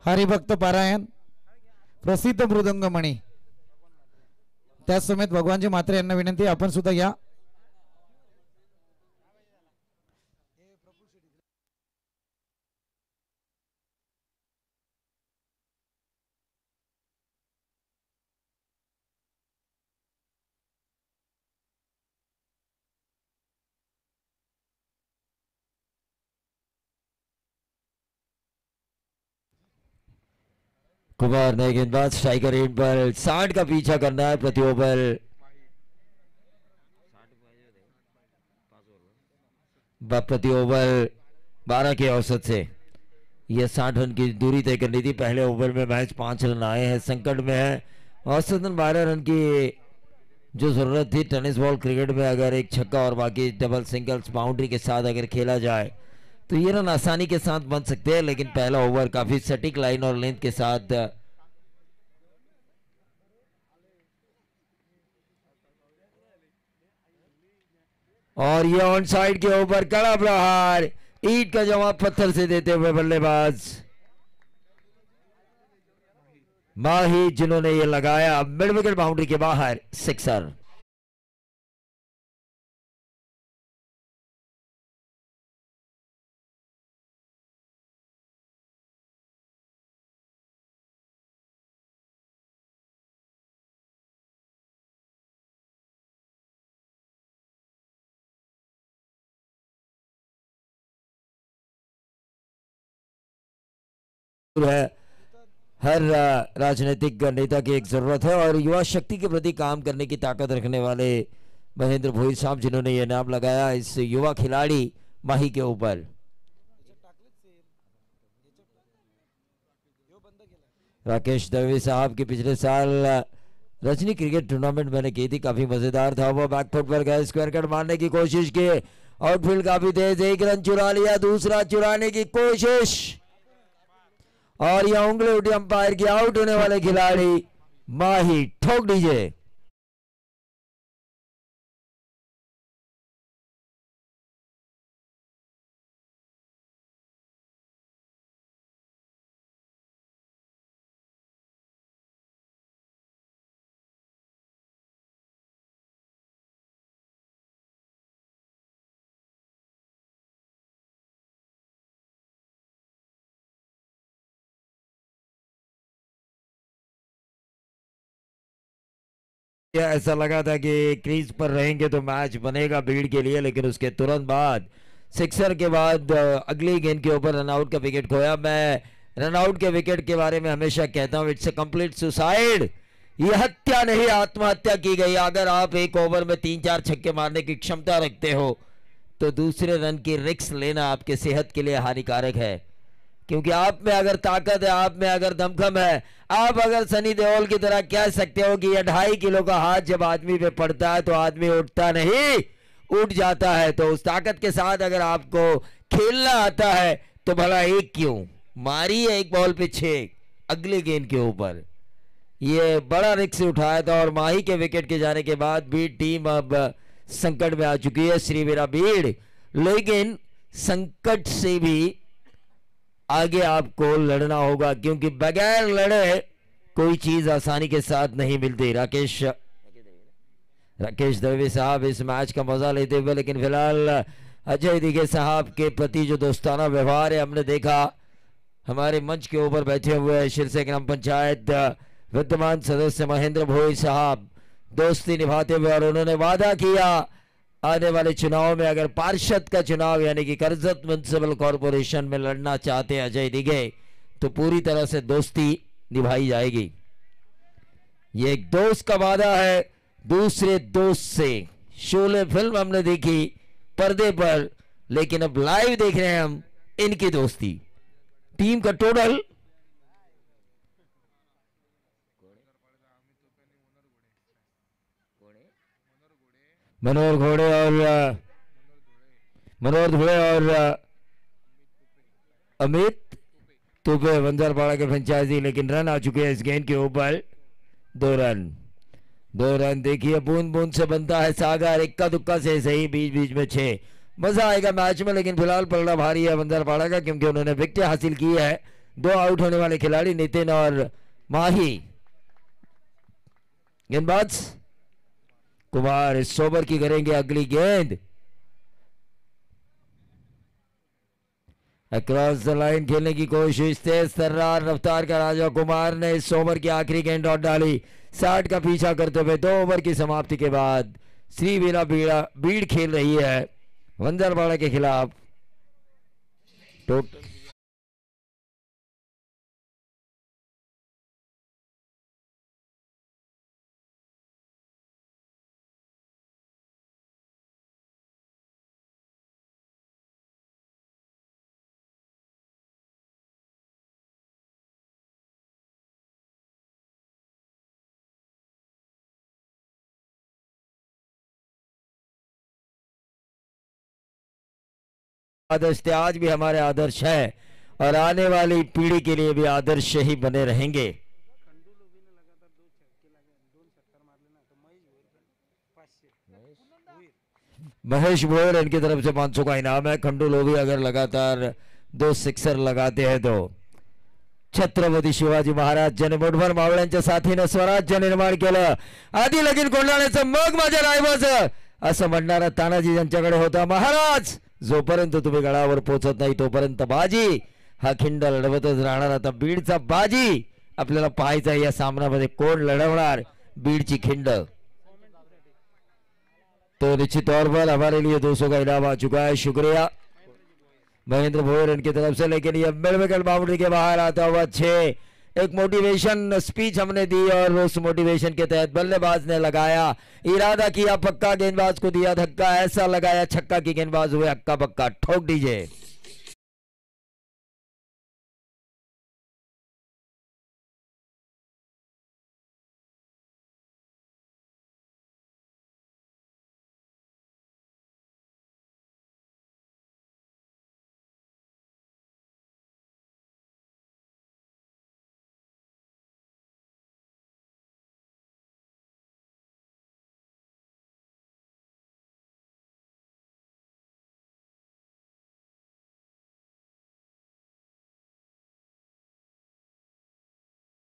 हरिभक्त पारायण प्रसिद्ध मृदंग मणी, त्याच समेत भगवानजी म्हात्रे यांना विनंती आपण सुद्धा या। कुमार नए गेंदबाज स्ट्राइकर एंड पर 60 का पीछा करना है प्रति ओवर। प्रति ओवर 12 के औसत से यह 60 रन की दूरी तय करनी थी। पहले ओवर में मैच 5 रन आए हैं, संकट में है। औसतन 12 रन की जो जरूरत थी टेनिस बॉल क्रिकेट में, अगर एक छक्का और बाकी डबल सिंगल्स बाउंड्री के साथ अगर खेला जाए तो ये रन आसानी के साथ बन सकते हैं। लेकिन पहला ओवर काफी सटीक लाइन और लेंथ के साथ और ये ऑन साइड के ऊपर कड़ा प्रहार, ईट का जवाब पत्थर से देते हुए बल्लेबाज माही, जिन्होंने ये लगाया मिड विकेट बाउंड्री के बाहर सिक्सर। है हर राजनीतिक नेता की एक जरूरत है और युवा शक्ति के प्रति काम करने की ताकत रखने वाले महेंद्र भोई साहब, जिन्होंने ये नाम लगाया इस युवा खिलाड़ी माही के ऊपर। राकेश दवे साहब के पिछले साल रजनी क्रिकेट टूर्नामेंट मैंने की थी, काफी मजेदार था। वो बैकफुट पर गए, स्क्वायर कट मारने की कोशिश की, आउटफील्ड काफी तेज, एक रन चुरा लिया, दूसरा चुराने की कोशिश और यह उंगली उठी अंपायर की, आउट होने वाले खिलाड़ी माही। ठोक दीजिए। ऐसा लगा था कि क्रीज पर रहेंगे तो मैच बनेगा भीड़ के लिए, लेकिन उसके तुरंत बाद सिक्सर के बाद अगली गेंद के ऊपर रनआउट का विकेट खोया। मैं रनआउट के विकेट के बारे में हमेशा कहता हूं, इट्स ए कंप्लीट सुसाइड। ये हत्या नहीं, आत्महत्या की गई। अगर आप एक ओवर में 3-4 छक्के मारने की क्षमता रखते हो तो दूसरे रन की रिस्क लेना आपके सेहत के लिए हानिकारक है, क्योंकि आप में अगर ताकत है, आप में अगर दमखम है, आप अगर सनी देओल की तरह कह सकते हो कि यह 2.5 किलो का हाथ जब आदमी पे पड़ता है तो आदमी उठता नहीं, उठ जाता है। तो उस ताकत के साथ अगर आपको खेलना आता है तो भला एक क्यों मारी है, एक बॉल पे 6 अगले गेंद के ऊपर। ये बड़ा रिस्क उठाया था और माही के विकेट के जाने के बाद बीड टीम अब संकट में आ चुकी है, श्रीवीरा बीड। लेकिन संकट से भी आगे आपको लड़ना होगा, क्योंकि बगैर लड़े कोई चीज आसानी के साथ नहीं मिलती। राकेश दवे साहब इस मैच का मजा लेते हुए, लेकिन फिलहाल अजय दिघे साहब के प्रति जो दोस्ताना व्यवहार है हमने देखा। हमारे मंच के ऊपर बैठे हुए शिरसे ग्राम पंचायत विद्यमान सदस्य महेंद्र भोई साहब दोस्ती निभाते हुए, और उन्होंने वादा किया आने वाले चुनाव में अगर पार्षद का चुनाव यानी कि करजत म्युनिसिपल कॉर्पोरेशन में लड़ना चाहते हैं अजय दिघे तो पूरी तरह से दोस्ती निभाई जाएगी। ये एक दोस्त का वादा है दूसरे दोस्त से। शोले फिल्म हमने देखी पर्दे पर, लेकिन अब लाइव देख रहे हैं हम इनकी दोस्ती। टीम का टोटल मनोहर घोड़े और मनोहर घोड़े और अमित तुपे वंजारपाड़ा के फ्रेंचाइजी, लेकिन रन आ चुके हैं इस गेंद के ऊपर। 2 रन देखिए, बूंद बूंद से बनता है सागर, इक्का दुक्का से सही, बीच बीच में 6। मजा आएगा मैच में, लेकिन फिलहाल पलड़ा भारी है वंजारपाड़ा का, क्योंकि उन्होंने विकेट हासिल की है। 2 आउट होने वाले खिलाड़ी नितिन और माही। गेंदबाज कुमार इस ओवर की करेंगे अगली गेंद। अक्रॉस द लाइन खेलने की कोशिश, तेज तर्रार रफ्तार का राजा कुमार ने इस ओवर की आखिरी गेंद डॉट डाली। 60 का पीछा करते हुए 2 ओवर की समाप्ति के बाद श्रीवीरा बीड़ खेल रही है वंजारपाड़ा के खिलाफ। टोटल आदर्श थे, आज भी हमारे आदर्श है और आने वाली पीढ़ी के लिए भी आदर्श ही बने रहेंगे। महेश भोयर इनकी तरफ से 500 का इनाम है। खंडू लोभी अगर लगातार 2 सिक्सर लगाते हैं तो छत्रपती शिवाजी महाराज ज्याने मुठभर मावळ्यांच्या साथीने स्वराज्य निर्माण केलं, आधी लगीन कोंडाण्याचं मग माझ्या रायबाचं, असं म्हणणारा तानाजी यांच्याकडे होता। महाराज जोपर्यंत तुम्ही गडावर पोहोचत नाही तोपर्यंत बाजी हा खिंड लढवतच राहणार। आता बीडचा बाजी आपल्याला पाहायचा, या सामन्यामध्ये कोण लढवणार बीडची खिंड। तो निश्चित तौर पर हमारे लिए 200 का इनाम आ चुका है, शुक्रिया महेंद्र भोयर इनकी तरफ से। लेकिन ये मिडविकेट बाउंड्री के बाहर आता हुआ 6। एक मोटिवेशन स्पीच हमने दी और उस मोटिवेशन के तहत बल्लेबाज ने लगाया, इरादा किया पक्का, गेंदबाज को दिया धक्का, ऐसा लगाया छक्का की गेंदबाज हुए हक्का बक्का। ठोक दीजिए।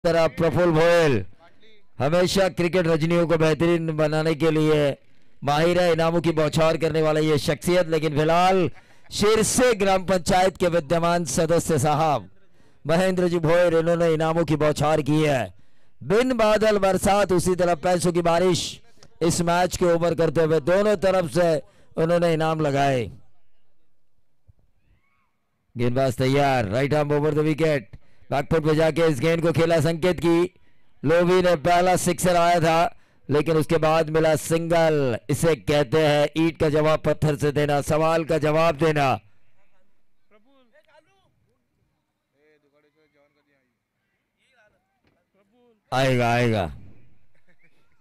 तरह प्रफुल्ल भोयल हमेशा क्रिकेट रजनियों को बेहतरीन बनाने के लिए माहिर है, इनामों की बौछार करने वाला ये शख्सियत। लेकिन फिलहाल शिरसे ग्राम पंचायत के विद्यमान सदस्य साहब महेंद्र जी भोयर, इन्होंने इनामों की बौछार की है। बिन बादल बरसात, उसी तरह पैसों की बारिश इस मैच के ओवर करते हुए दोनों तरफ से उन्होंने इनाम लगाए। गेंदबाज तैयार, right arm over the wicket, back foot पे जाके इस गेंद को खेला संकेत की। लोवी ने पहला सिक्सर आया था, लेकिन उसके बाद मिला सिंगल। इसे कहते हैं ईंट का जवाब पत्थर से देना, सवाल का जवाब देना। आएगा आएगा,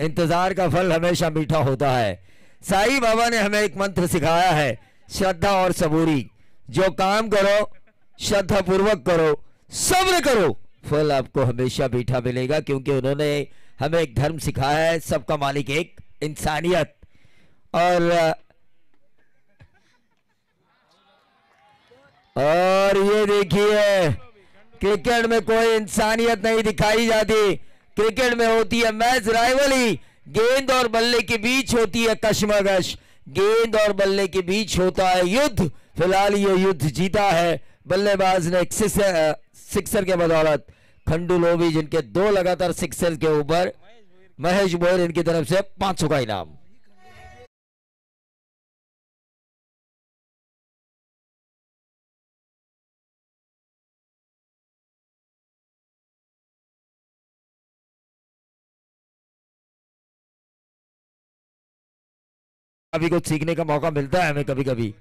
इंतजार का फल हमेशा मीठा होता है। साईं बाबा ने हमें एक मंत्र सिखाया है, श्रद्धा और सबूरी। जो काम करो श्रद्धा पूर्वक करो, सब्र करो, फल आपको हमेशा मीठा मिलेगा। क्योंकि उन्होंने हमें एक धर्म सिखाया है, सबका मालिक एक, इंसानियत। और ये देखिए, क्रिकेट में कोई इंसानियत नहीं दिखाई जाती, क्रिकेट में होती है मैच राइवली। गेंद और बल्ले के बीच होती है कशमकश, गेंद और बल्ले के बीच होता है युद्ध। फिलहाल ये युद्ध जीता है बल्लेबाज ने एक सिक्सर के बदौलत। खंडू लोभी जिनके 2 लगातार सिक्सर के ऊपर, महेश भोयर इनकी तरफ से 500 का इनाम। अभी कुछ सीखने का मौका मिलता है हमें कभी कभी।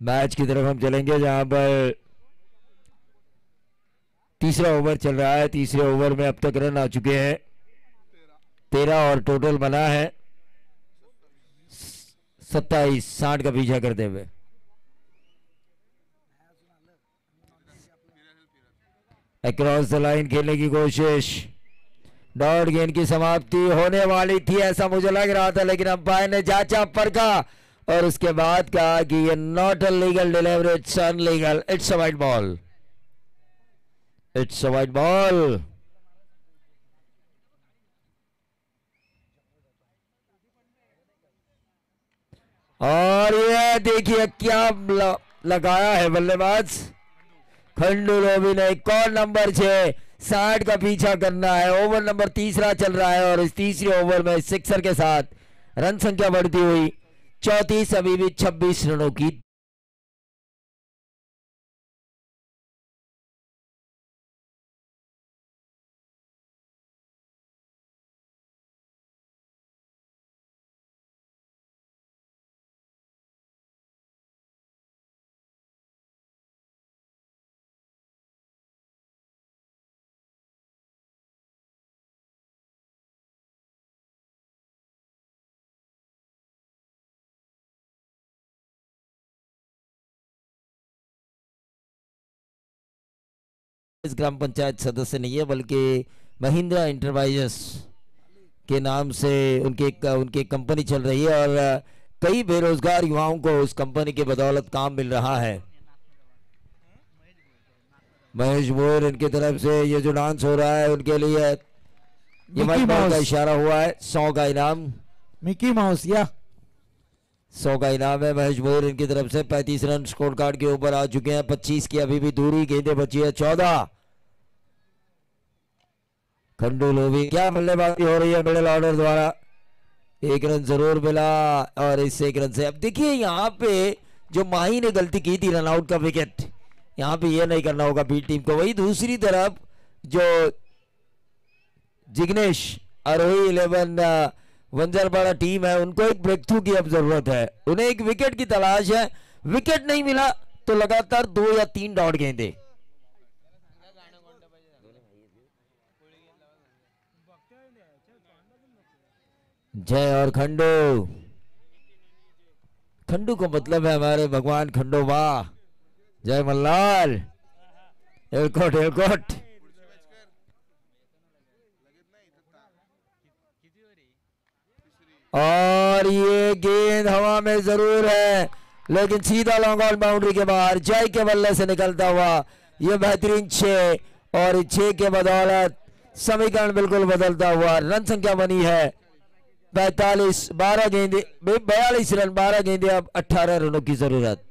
मैच की तरफ हम चलेंगे जहां पर तीसरा ओवर चल रहा है। तीसरे ओवर में अब तक रन आ चुके हैं 13 और टोटल बना है 27, 60 का पीछा करते हुए। अक्रॉस द लाइन खेलने की कोशिश, डॉट गेंद की समाप्ति होने वाली थी ऐसा मुझे लग रहा था, लेकिन अंपायर ने जांचा परखा और उसके बाद कहा कि ये not a legal delivery, it's illegal, it's a wide ball, it's a wide ball. और ये देखिए क्या लगाया है बल्लेबाज खंडू लोबी ने। एक और नंबर 6, 60 का पीछा करना है। ओवर नंबर तीसरा चल रहा है और इस तीसरे ओवर में सिक्सर के साथ रन संख्या बढ़ती हुई 34, अभी भी 26 रनों की। इस ग्राम पंचायत सदस्य नहीं है बल्कि महिंद्रा इंटरप्राइजेस के नाम से उनके कंपनी चल रही है और कई बेरोजगार युवाओं को उस कंपनी के बदौलत काम मिल रहा है। महेश मोर इनकी तरफ से ये जो डांस हो रहा है उनके लिए ये मिकी का माउस। इशारा हुआ है। 100 का इनाम, मिकी माउस या 100 का इनाम है महेश मोर इनकी तरफ से। 35 रन स्कोर कार्ड के ऊपर आ चुके हैं। 25 की अभी भी दूरी, गेंदें बची है 14। खंडू लोबी, क्या बल्लेबाजी हो रही है मिडिल ऑर्डर द्वारा। एक रन जरूर मिला और इस एक रन से अब देखिए यहाँ पे जो माही ने गलती की थी रन आउट का विकेट, यहाँ पे ये नहीं करना होगा बी टीम को। वही दूसरी तरफ जो जिग्नेश आरोही 11 वंजरपाड़ा टीम है उनको एक ब्रेक थ्रू की अब जरूरत है। उन्हें एक विकेट की तलाश है। विकेट नहीं मिला तो लगातार 2 या 3 डॉट गेंदे। जय और खंडू, खंडू को मतलब है हमारे भगवान खंडो वाह, जय मल्लाल, एलकोट एलकोट। और ये गेंद हवा में जरूर है लेकिन सीधा लॉन्ग ऑन बाउंड्री के बाहर जय के बल्ले से निकलता हुआ ये बेहतरीन 6 और 6 के बदौलत समीकरण बिल्कुल बदलता हुआ। रन संख्या बनी है 45, 12 गेंदे 42 रन, 12 गेंदे, अब 18 रनों की जरूरत।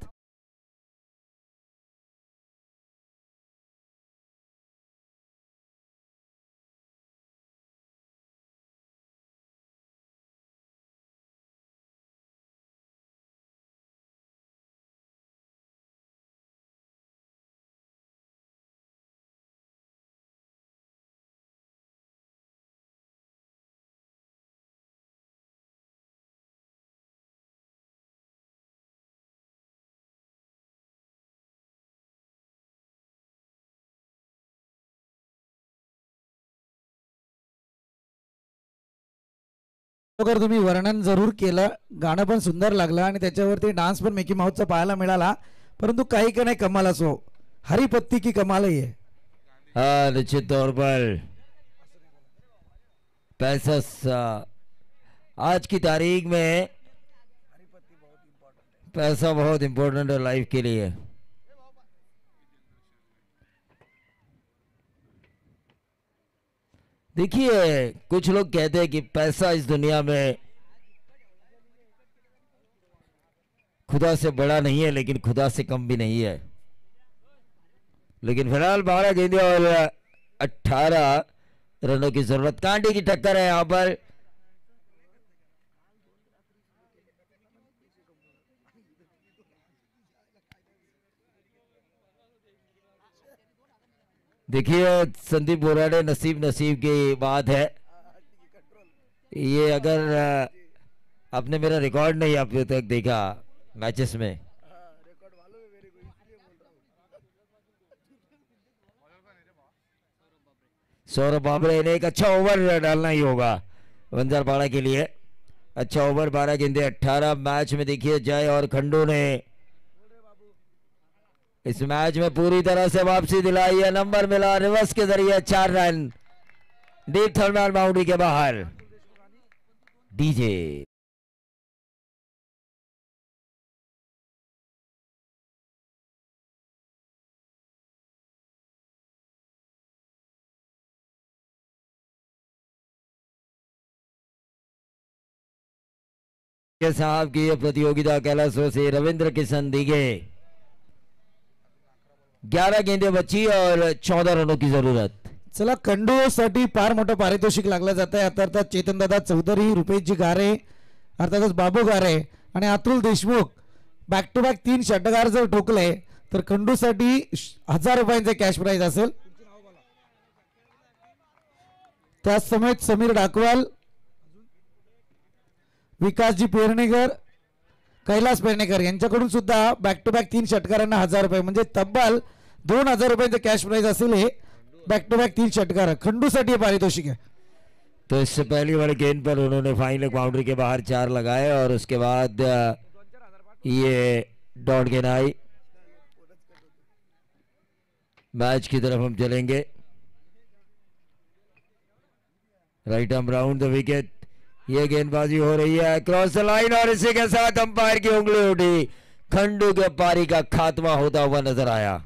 अगर तुम्ही वर्णन जरूर केलं, गाणं पण सुंदर लागलं आणि त्याच्यावरती डान्स पण मिकी माऊसचा पाहायला मिळाला, परंतु काही का नहीं कमाल असो, हरी पत्ती की कमाल ही है। हाँ निश्चित तौर पर पैसा आज की तारीख में पैसा बहुत इंपॉर्टेंट है लाइफ के लिए। देखिए कुछ लोग कहते हैं कि पैसा इस दुनिया में खुदा से बड़ा नहीं है लेकिन खुदा से कम भी नहीं है। लेकिन फिलहाल 12 गेंदे और 18 रनों की जरूरत। कांटे की टक्कर है यहां पर। देखिए संदीप बोराडे, नसीब नसीब की बात है ये। अगर आपने मेरा रिकॉर्ड नहीं अब तक देखा मैचेस में, सौरभ बाबरे ने एक अच्छा ओवर डालना ही होगा वंजारपाड़ा के लिए। अच्छा ओवर, 12 गेंदे 18 मैच में। देखिए जय और खंडू ने इस मैच में पूरी तरह से वापसी दिलाई है। नंबर मिला रिवर्स के जरिए, 4 रन डीप थर्मल बाउंड्री के बाहर। डीजे के साहब की यह प्रतियोगिता कैलाशों से रविंद्र किशन दिगे। 11 गेंदे बची और 14 रनों की जरूरत। चला, खंडूसाठी फार मोठं पारितोषिक लागलं जात आहे। आता अर्थात चेतनदादा चौधरी, रुपेशजी गारे, अर्थातच बाबू गारे आणि Atul Deshmukh back to back 3 षटकार जर ठोकले तर खंडूसाठी 1000 रुपयांचे कॅश प्राइज असेल। त्याच समेत समीर डाकवाल, विकासजी पेरणेकर, कैलास पेरणेकर यांच्याकडून सुद्धा बॅक टू बॅक 3 षटकारांना 1000 रुपये म्हणजे तब्बल 2000 रुपयांचे कॅश प्राइज असेल। हे बैक टू बैक 3 षटकार खंडू साठी पारितोषिक है। तो इससे पहली वाली गेंद पर उन्होंने फाइनल बाउंड्री के बाहर 4 लगाए और उसके बाद ये डॉट गेंद आई। मैच की तरफ हम चलेंगे। Right arm round the wicket, ये गेंदबाजी हो रही है क्रॉस द लाइन और इसी के साथ अंपायर की उंगली उठी। खंडू के पारी का खात्मा होता हुआ नजर आया।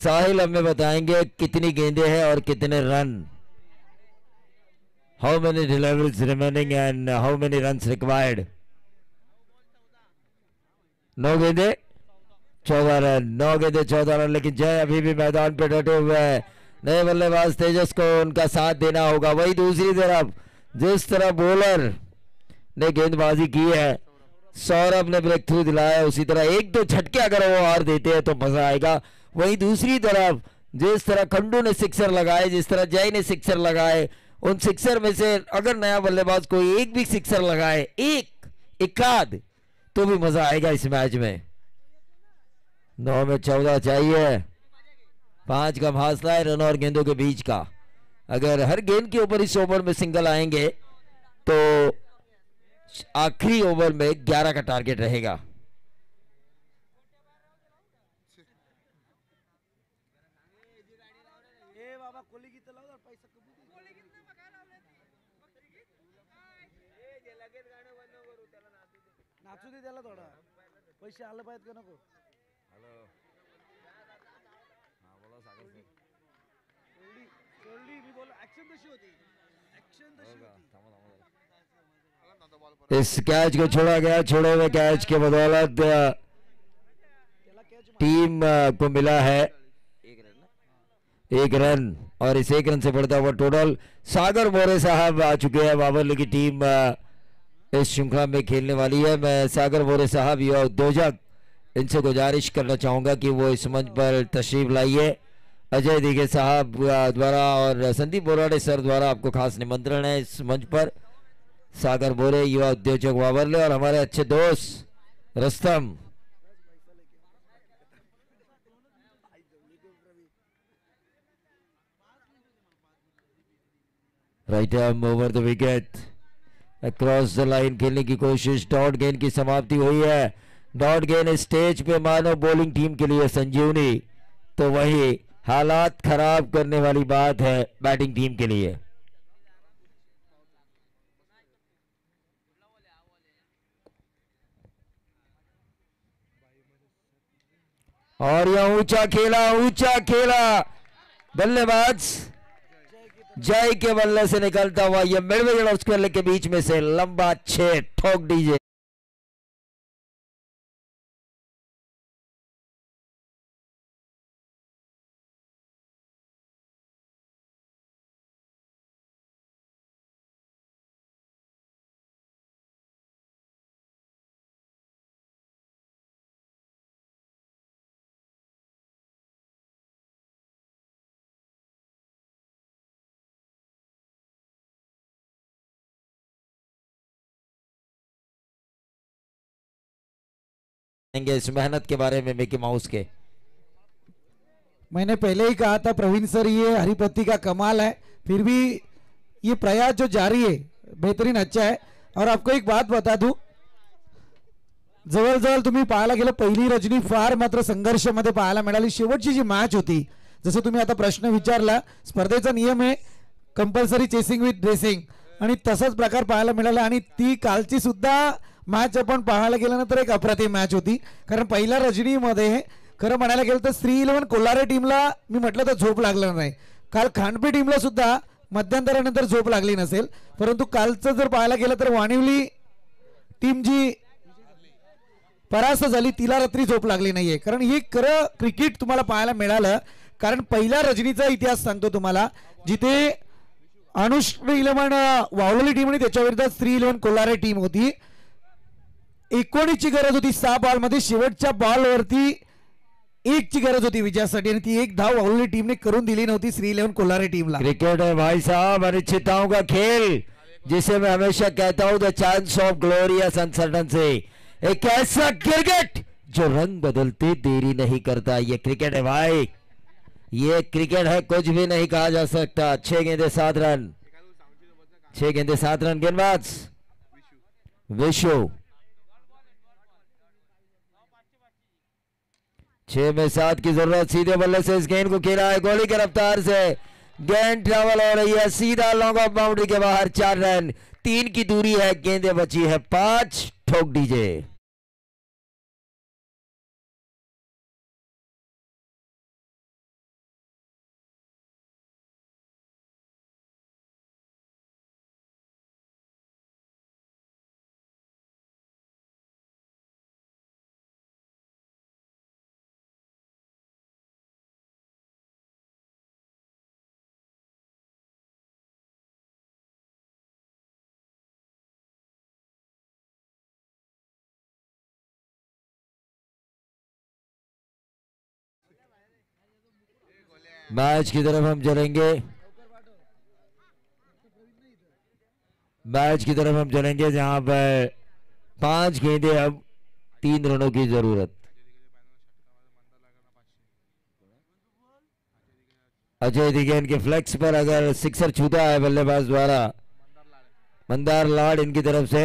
साहिल हमें बताएंगे कितनी गेंदें हैं और कितने रन। हाउ मेनी डिलीवरीज रिमेनिंग एंड हाउ मेनी रन्स रिक्वायर्ड। 9 गेंदे 14 रन, 9 गेंदे 14 रन। लेकिन जय अभी भी मैदान पे डटे हुए हैं। नए बल्लेबाज तेजस को उनका साथ देना होगा। वही दूसरी तरफ जिस तरह बॉलर ने गेंदबाजी की है, सौरभ ने ब्रेक थ्रू दिलाया, उसी तरह 1-2 झटके अगर वो और देते हैं तो मजा आएगा। वहीं दूसरी तरफ जिस तरह खंडू ने सिक्सर लगाए, जिस तरह जय ने सिक्सर लगाए, उन सिक्सर में से अगर नया बल्लेबाज कोई एक भी सिक्सर लगाए, एक आध, तो भी मजा आएगा इस मैच में। 9 में 14 चाहिए, 5 का फासला है रन और गेंदों के बीच का। अगर हर गेंद के ऊपर इस ओवर में सिंगल आएंगे तो आखिरी ओवर में 11 का टारगेट रहेगा। पैसे आले पाहिजेत का नको? इस कैच को छोड़ा गया। छोड़े हुए कैच के बदौलत टीम को मिला है 1 रन और इस 1 रन से बढ़ता हुआ टोटल। सागर मोरे साहब आ चुके हैं। बाबरली की टीम इस श्रृंखला में खेलने वाली है। मैं सागर मोरे साहब युवा उद्योजक, इनसे गुजारिश करना चाहूंगा कि वो इस मंच पर तशरीफ लाइए। अजय दिघे साहब द्वारा और संदीप बोराडे सर द्वारा आपको खास निमंत्रण है इस मंच पर। सागर बोरे युवा उद्योजक बाबरले और हमारे अच्छे दोस्त Rustom. Right arm over the wicket, across the line खेलने की कोशिश। डॉट गेंद की समाप्ति हुई है। डॉट गेंद स्टेज पे मानो बॉलिंग टीम के लिए संजीवनी, तो वही हालात खराब करने वाली बात है बैटिंग टीम के लिए। और यह ऊंचा खेला बल्लेबाज जय के बल्ले से निकलता हुआ ये mid wicket of square leg K beach में से लंबा 6 ठोक दीजिए। इस मेहनत के बारे में मिकी माउस के। मैंने पहले ही कहा था प्रवीण सर, ये हरिपति का कमाल है, फिर भी ये प्रयास जो जारी है बेहतरीन अच्छा है। और आपको एक बात बता दूं, जवळजवळ तुम्ही पाहायला गेलं पहिली रजनी फार मात्र संघर्षामध्ये पाहायला मिळाली। शेवटची जी मॅच होती, जसं तुम्ही आता प्रश्न विचारला, स्पर्धेचा नियम आहे कंपल्सरी चेसिंग विथ ड्रेसिंग, आणि तसाच प्रकार पाहायला मिळाला। आणि ती कालची सुद्धा मॅच आपण पाहायला गेल्यानंतर एक अप्रतिम मॅच होती, कारण पहिल्या रजनीमध्ये खरं म्हणायला गेलं तर श्री 11 कोल्हारे टीमला मी म्हटलं तर झोप लागलं नाही। काल खांडपी टीमला सुद्धा मध्यंतरानंतर झोप लागली नसेल, परंतु कालचं जर पाहायला गेलं तर वाणिवली टीम जी परास्त झाली तिला रात्री झोप लागली नाहीये। कारण हे खरं क्रिकेट तुम्हाला पाहायला मिळालं, कारण पहिल्या रजनीचा इतिहास सांगतो तुम्हाला, जिथे अनुष 11 वावलेली टीम आणि त्याच्या विरोधात श्री 11 कोल्हारे टीम होती। 19 ची गरज होती 6 बॉल मध्ये, शेवटच्या बॉलवरती 1 ची गरज होती विजयासाठी, आणि ती 1 धाव वावलेली टीमने करून दिली नव्हती श्री 11 कोल्हारे टीमला। क्रिकेट है भाई साहब अनिश्चितताओं का खेल, जिसे मैं हमेशा कहता हूं the chance of glorious uncertainty. एक ऐसा क्रिकेट जो रंग बदलते देरी नहीं करता, ये क्रिकेट है भाई, ये क्रिकेट है, कुछ भी नहीं कहा जा सकता। 6 गेंदे 7 रन, 6 गेंदे 7 रन। गेंदबाज विशु 6 में 7 की जरूरत, सीधे बल्ले से इस गेंद को खेला है, गोली की रफ्तार से गेंद ट्रैवल हो रही है सीधा लॉन्ग ऑफ बाउंड्री के बाहर। 4 रन, 3 की दूरी है, गेंदें बची है 5, ठोक दीजिए। मैच की तरफ हम चलेंगे, मैच की तरफ हम चलेंगे जहां पर 5 गेंदे, अब 3 रनों की जरूरत। अजय दिगेन के फ्लेक्स पर अगर सिक्सर छूता है बल्लेबाज द्वारा, मंदार लाड इनकी तरफ से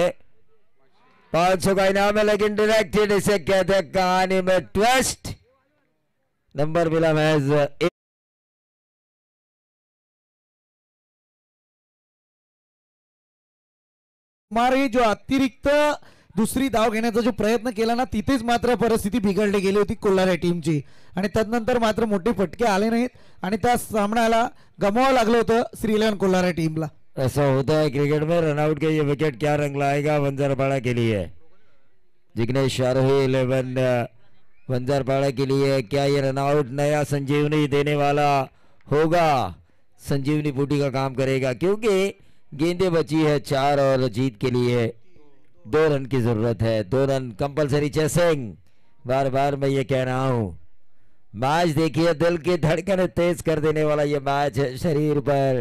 500 का इनाम है, लेकिन डायरेक्टेड इसे कहते हैं कहानी में ट्विस्ट। नंबर मिला महज मारे जो अतिरिक्त दुसरी धाव घेण्याचा जो प्रयत्न केला ना, तिथेच मात्र परिस्थिती बिघडली गेली होती कोल्हारे टीमची, आणि तदनंतर मात्र मोठे फटके आले नाहीत आणि त्या सामन्याला गमवावं लागलं होतं श्री 11 कोल्हारे टीमला। ऐसा होता है क्रिकेट में। रनआउट के ये विकेट क्या रंग लाएगा वंजारपाड़ा के लिए। जिग्नेश आरोही 11 वंजारपाड़ा के लिए, क्या ये रनआउट नया संजीवनी देने वाला होगा, संजीवनी बूटी का काम करेगा, क्योंकि गेंदें बची है 4 और जीत के लिए 2 रन की जरूरत है। 2 रन कंपलसरी चेसिंग, बार बार मैं ये कह रहा हूं। मैच देखिए, दिल की धड़कन तेज कर देने वाला ये मैच है, शरीर पर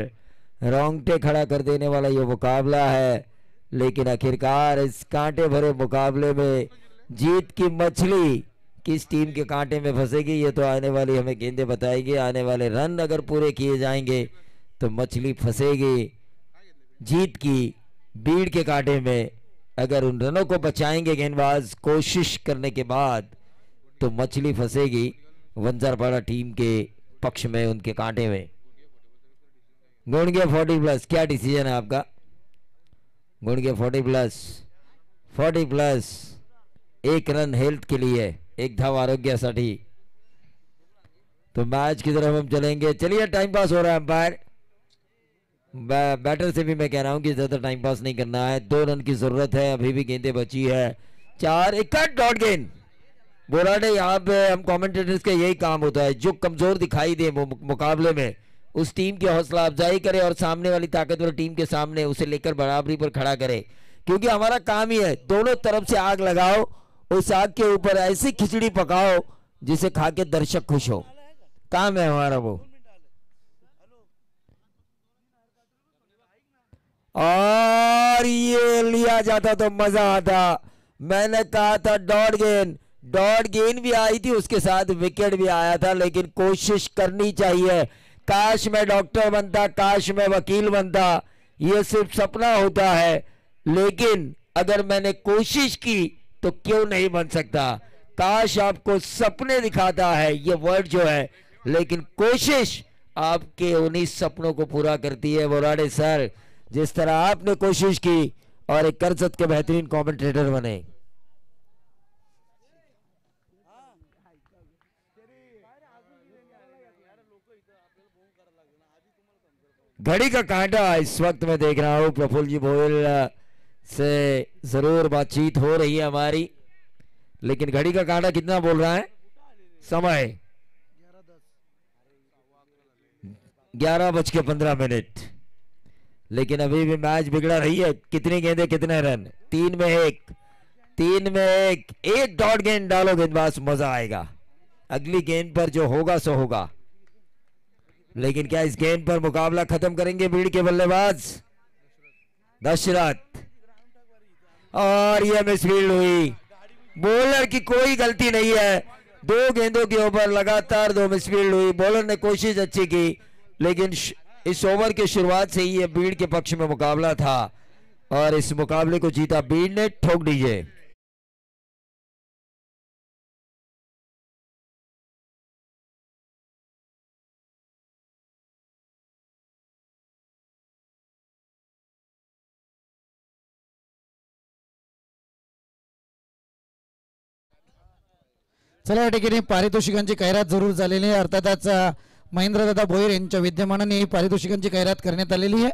रोंगटे खड़ा कर देने वाला ये मुकाबला है, लेकिन आखिरकार इस कांटे भरे मुकाबले में जीत की मछली किस टीम के कांटे में फंसेगी, ये तो आने वाली हमें गेंदें बताएगी। आने वाले रन अगर पूरे किए जाएंगे तो मछली फंसेगी जीत की भीड़ के कांटे में। अगर उन रनों को बचाएंगे गेंदबाज कोशिश करने के बाद, तो मछली फंसेगी वंजारपाड़ा टीम के पक्ष में, उनके कांटे में। गुणगे 40+, क्या डिसीजन है आपका? गुणगे 40+, 1 रन हेल्थ के लिए, 1 धाव आरोग्यासाठी। तो मैच की तरफ हम चलेंगे। चलिए, टाइम पास हो रहा है अंपायर, बैटर से भी मैं कह रहा हूं कि ज्यादा टाइम पास नहीं करना है, 2 रन की जरूरत है, अभी भी गेंदें बची है 4। एक कट डॉट गेंद बोराडे। यहाँ पे हम कमेंटेटर्स का यही काम होता है, जो कमजोर दिखाई दे मुकाबले में उस टीम की हौसला अफजाई करे और सामने वाली ताकतवर टीम के सामने उसे लेकर बराबरी पर खड़ा करे, क्योंकि हमारा काम ही है दोनों तरफ से आग लगाओ, उस आग के ऊपर ऐसी खिचड़ी पकाओ जिसे खा के दर्शक खुश हो। काम है हमारा वो। और ये लिया जाता तो मजा आता। मैंने कहा था डॉट गेंद भी आई थी, उसके साथ विकेट भी आया था, लेकिन कोशिश करनी चाहिए। काश मैं डॉक्टर बनता, काश मैं वकील बनता, ये सिर्फ सपना होता है, लेकिन अगर मैंने कोशिश की तो क्यों नहीं बन सकता। काश आपको सपने दिखाता है ये वर्ड जो है, लेकिन कोशिश आपके उन्हीं सपनों को पूरा करती है। बोराडे सर, जिस तरह आपने कोशिश की और एक करसत के बेहतरीन कमेंटेटर बने। घड़ी का कांटा इस वक्त मैं देख रहा हूं प्रफुल्ल जी भोयल से जरूर बातचीत हो रही है हमारी, लेकिन घड़ी का कांटा कितना बोल रहा है? समय 11:15, लेकिन अभी भी मैच बिगड़ा रही है। कितनी गेंदें कितने रन? 3 में 1। एक डॉट गेंद डालो गेंदबाज, मजा आएगा। अगली गेंद पर जो होगा सो होगा, लेकिन क्या इस गेंद पर मुकाबला खत्म करेंगे भीड़ के बल्लेबाज दशरथ? और यह मिसफील्ड हुई। बॉलर की कोई गलती नहीं है, 2 गेंदों के ऊपर लगातार 2 मिसफील्ड हुई। बॉलर ने कोशिश अच्छी की, लेकिन इस ओवर की शुरुआत से ही यह भीड़ के पक्ष में मुकाबला था और इस मुकाबले को जीता भीड़ ने। ठोक दीजिए। चला या ठिकाणी पारितोषिकांची जाहिरात जरूर झालेली आहे। अर्थातच महेंद्रदादा भोयर यांच्या विद्यमानाने पारितोषिकांची जाहिरात करण्यात आलेली आहे।